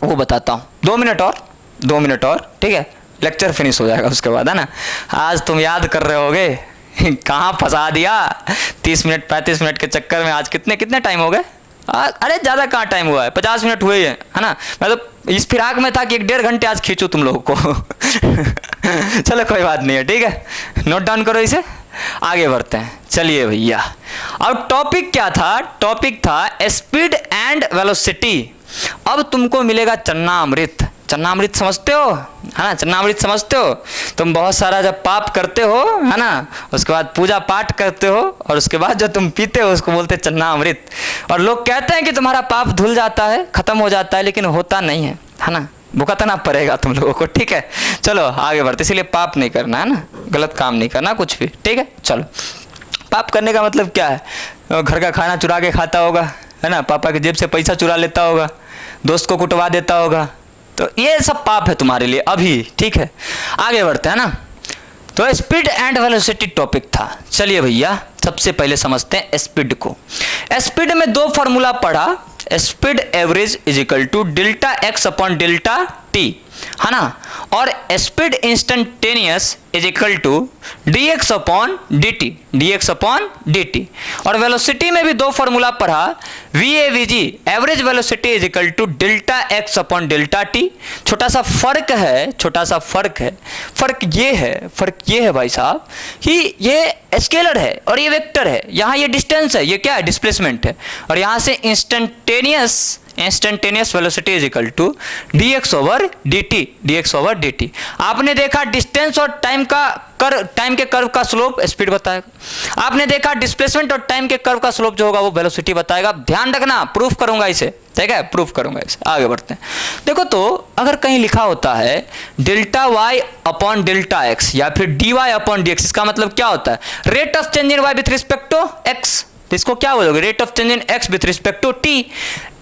वो बताता हूं। 2 मिनट और, ठीक है, लेक्चर फिनिश हो जाएगा उसके बाद, है ना। आज तुम याद कर रहे होगे कहाँ फंसा दिया 30 मिनट 35 मिनट के चक्कर में। आज कितने टाइम हो गए? अरे ज़्यादा कहाँ टाइम हुआ है, 50 मिनट हुए हैं, है ना। मैं तो इस फिराक में था कि 1.5 घंटे आज खींचूँ तुम लोगों को। चलो कोई बात नहीं है, ठीक है, नोट डाउन करो इसे, आगे बढ़ते हैं। चलिए भैया, अब टॉपिक क्या था? टॉपिक था स्पीड एंड वेलोसिटी। अब तुमको मिलेगा चन्ना अमृत। चन्ना अमृत समझते हो, है ना? चन्ना अमृत समझते हो? तुम बहुत सारा जब पाप करते हो, है ना, उसके बाद पूजा पाठ करते हो और उसके बाद जो तुम पीते हो उसको बोलते चन्ना अमृत। और लोग कहते हैं कि तुम्हारा पाप धुल जाता है, खत्म हो जाता है, लेकिन होता नहीं है ना। भुगतना पड़ेगा तुम लोगों को, ठीक है। चलो आगे बढ़ते, इसलिए पाप नहीं करना, है ना, गलत काम नहीं करना कुछ भी, ठीक है। चलो, पाप करने का मतलब क्या है? घर का खाना चुरा के खाता होगा, है ना, पापा की जेब से पैसा चुरा लेता होगा, दोस्त को कुटवा देता होगा, तो ये सब पाप है तुम्हारे लिए अभी, ठीक है। आगे बढ़ते हैं ना। तो स्पीड एंड वेलोसिटी टॉपिक था। चलिए भैया, सबसे पहले समझते हैं स्पीड को। स्पीड में 2 फॉर्मूला पढ़ा, speed average is equal to delta X upon delta T, है ना, और speed instantaneous is equal to D X upon D T, D X upon D T. और वेलोसिटी में भी 2 फॉर्मूला पढ़ा, V A V G, average velocity is equal to delta X upon delta T. छोटा सा फर्क है, छोटा सा फर्क है, फर्क ये है भाई साहब कि ये स्केलर है और ये वेक्टर है। यहाँ ये डिस्टेंस है, ये क्या है? डिस्प्लेसमेंट है। और यहाँ से instantaneous velocity is equal to D X over D T, D X over D T. आपने देखा डिस्टेंस और टाइम के कर्व का स्लोप स्पीड बताएगा। आपने देखा डिस्प्लेसमेंट और टाइम के कर्व का स्लोप जो होगा वो वेलोसिटी बताएगा। ध्यान रखना, प्रूफ करूंगा इसे, ठीक है, प्रूफ करूंगा इसे। आगे बढ़ते हैं। देखो तो अगर कहीं लिखा होता है delta Y upon delta X या फिर D Y upon D X, इसका मतलब क्या होता है? Rate of change in Y with respect to X. तो इसको क्या बोलोगे? Rate of change in X with respect to T.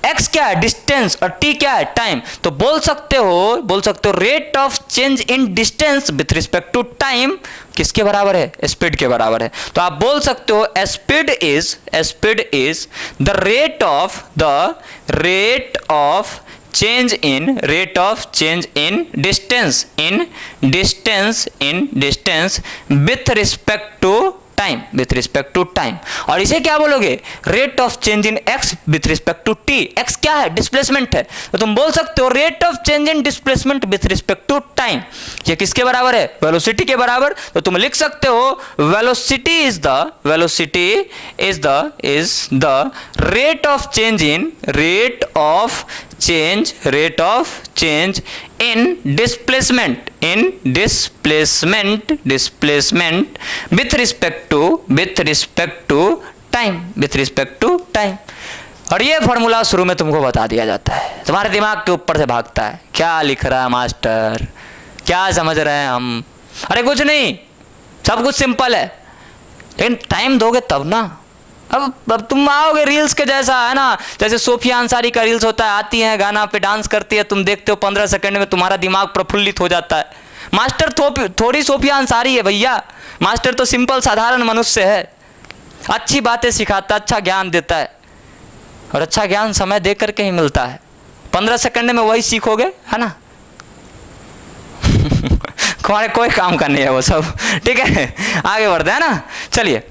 X क्या है? डिस्टेंस, और टी क्या है? टाइम। तो बोल सकते हो rate of change in distance with respect to time किसके बराबर है? स्पीड के बराबर है। तो आप बोल सकते हो speed is the rate of change in distance with respect to time. और इसे क्या बोलोगे? Rate of change in X with respect to T. X क्या है? डिस्प्लेसमेंट है। तो तुम बोल सकते हो rate of change in displacement with respect to time. ये किसके बराबर है? वेलोसिटी के बराबर। तो तुम लिख सकते हो velocity is the rate of change in displacement with respect to time। और ये फॉर्मूला शुरू में तुमको बता दिया जाता है, तुम्हारे दिमाग के ऊपर से भागता है, क्या लिख रहा है मास्टर, क्या समझ रहे हैं हम? अरे कुछ नहीं, सब कुछ सिंपल है, लेकिन टाइम दोगे तब ना। अब तुम आओगे रील्स के जैसा, है ना, जैसे सोफिया अंसारी का रील्स होता है, आती है गाना पे डांस करती है, तुम देखते हो 15 सेकंड में तुम्हारा दिमाग प्रफुल्लित हो जाता है। मास्टर थोड़ी सोफिया अंसारी है भैया, मास्टर तो सिंपल साधारण मनुष्य है, अच्छी बातें सिखाता, अच्छा ज्ञान देता है, और अच्छा ज्ञान समय दे करके ही मिलता है। 15 सेकंड में वही सीखोगे, है ना। तुम्हारे कोई काम का नहीं है वो सब, ठीक है। आगे बढ़ते हैं ना। चलिए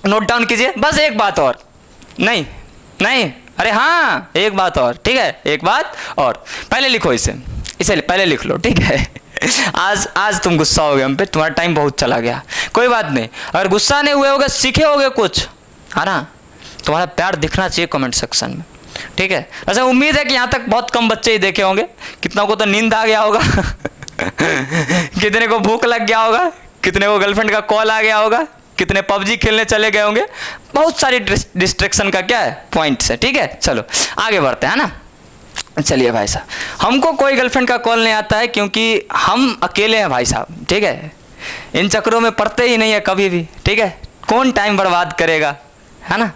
नोट डाउन कीजिए, बस एक बात और, नहीं, अरे हाँ एक बात और, ठीक है, एक बात और। पहले लिखो इसे पहले लिख लो, ठीक है। आज तुम गुस्सा हो गए हम पे, तुम्हारा टाइम बहुत चला गया, कोई बात नहीं। अगर गुस्सा नहीं हुए होगे, सीखे होगे कुछ, है ना, तुम्हारा प्यार दिखना चाहिए कमेंट सेक्शन में, ठीक है। वैसे उम्मीद है कि यहाँ तक बहुत कम बच्चे ही देखे होंगे, कितना को तो नींद आ गया होगा, कितने को भूख लग गया होगा, कितने को गर्लफ्रेंड का कॉल आ गया होगा, कितने पबजी खेलने चले गए होंगे, बहुत सारी डिस्ट्रैक्शन का क्या है पॉइंट्स है, ठीक है। चलो आगे बढ़ते हैं ना। चलिए भाई साहब, हमको कोई गर्लफ्रेंड का कॉल नहीं आता है क्योंकि हम अकेले हैं भाई साहब, ठीक है। इन चक्करों में पढ़ते ही नहीं है कभी भी, ठीक है। कौन टाइम बर्बाद करेगा, है ना।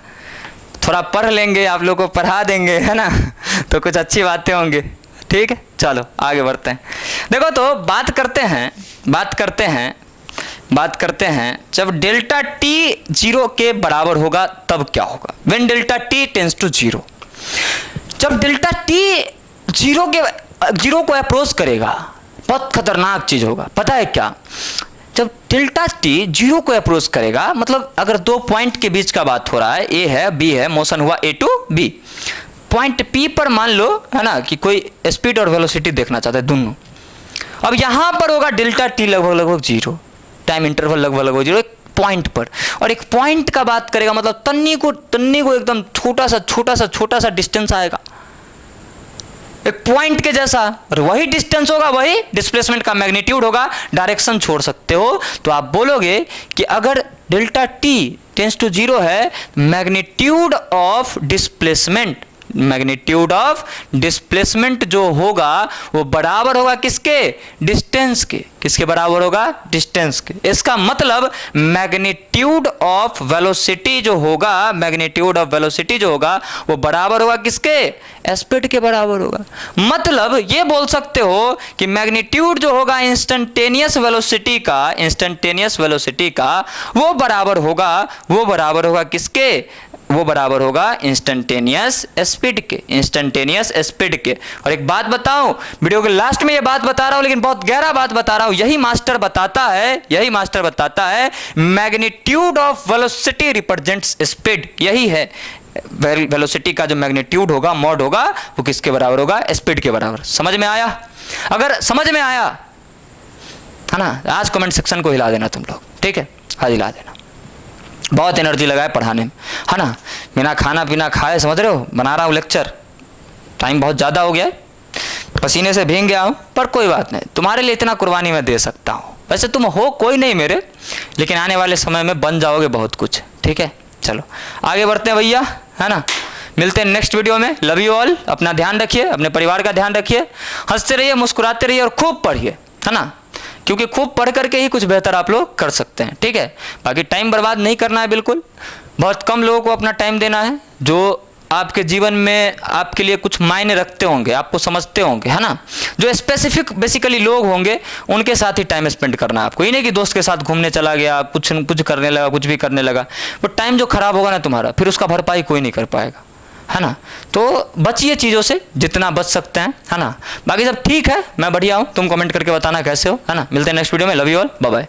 थोड़ा पढ़ लेंगे, आप लोग को पढ़ा देंगे, है ना, तो कुछ अच्छी बातें होंगी, ठीक है। चलो आगे बढ़ते हैं। देखो तो बात करते हैं जब डेल्टा टी 0 के बराबर होगा तब क्या होगा। When delta T tends to 0, जब डेल्टा टी 0 को अप्रोच करेगा, बहुत खतरनाक चीज होगा, पता है क्या। जब डेल्टा टी 0 को अप्रोच करेगा, मतलब अगर 2 पॉइंट के बीच का बात हो रहा है, ए है बी है, मोशन हुआ ए टू बी, पॉइंट P पर मान लो है ना कि कोई स्पीड और वेलोसिटी देखना चाहता है दोनों। अब यहाँ पर होगा डेल्टा टी लगभग 0, टाइम इंटरवल लगभग 0 एक पॉइंट पर, और एक पॉइंट का बात करेगा मतलब तन्नी को एकदम छोटा सा डिस्टेंस आएगा एक पॉइंट के जैसा, और वही डिस्टेंस होगा, वही डिस्प्लेसमेंट का मैग्नीट्यूड होगा, डायरेक्शन छोड़ सकते हो। तो आप बोलोगे कि अगर डेल्टा टी टेंस टू 0 है, मैग्नीट्यूड ऑफ डिस्प्लेसमेंट जो होगा वो बराबर होगा किसके? डिस्टेंस के। किसके बराबर होगा? डिस्टेंस के। इसका मतलब मैग्नीट्यूड ऑफ वेलोसिटी जो होगा वो बराबर होगा किसके? स्पीड के बराबर होगा। मतलब ये बोल सकते हो कि मैग्नीट्यूड जो होगा इंस्टेंटेनियस वेलोसिटी का वो बराबर होगा किसके? वो बराबर होगा इंस्टेंटेनियस स्पीड के। और एक बात बताऊं, वीडियो के लास्ट में ये बात बता रहा हूं, लेकिन बहुत गहरा बात बता रहा हूं। यही मास्टर बताता है magnitude of velocity represents speed. यही है वेलोसिटी का जो मैग्नीट्यूड होगा, मॉड होगा, वो किसके बराबर होगा? स्पीड के बराबर। समझ में आया? अगर समझ में आया है ना, आज कमेंट सेक्शन को हिला देना तुम लोग, ठीक है? आज हिला देना। बहुत एनर्जी लगाए पढ़ाने में, है ना, बिना खाना पीना खाए, समझ रहे हो, बना रहा हूँ लेक्चर। टाइम बहुत ज़्यादा हो गया है, पसीने से भीग गया हूँ, पर कोई बात नहीं, तुम्हारे लिए इतना कुर्बानी मैं दे सकता हूँ। वैसे तुम हो कोई नहीं मेरे, लेकिन आने वाले समय में बन जाओगे बहुत कुछ, ठीक है? चलो आगे बढ़ते हैं भैया, है ना। मिलते हैं नेक्स्ट वीडियो में। Love you all. अपना ध्यान रखिए, अपने परिवार का ध्यान रखिए, हंसते रहिए, मुस्कुराते रहिए और खूब पढ़िए, है ना, क्योंकि खूब पढ़ करके ही कुछ बेहतर आप लोग कर सकते हैं, ठीक है? बाकी टाइम बर्बाद नहीं करना है बिल्कुल। बहुत कम लोगों को अपना टाइम देना है जो आपके जीवन में आपके लिए कुछ मायने रखते होंगे, आपको समझते होंगे, है ना। जो स्पेसिफिक बेसिकली लोग होंगे उनके साथ ही टाइम स्पेंड करना है आपको। ये नहीं कि दोस्त के साथ घूमने चला गया, कुछ करने लगा, कुछ भी करने लगा, वो टाइम जो खराब होगा ना तुम्हारा, फिर उसका भरपाई कोई नहीं कर पाएगा, है ना। तो बचिए चीज़ों से जितना बच सकते हैं, है ना। बाकी सब ठीक है, मैं बढ़िया हूँ, तुम कमेंट करके बताना कैसे हो, है ना। मिलते हैं नेक्स्ट वीडियो में। Love you all, bye bye.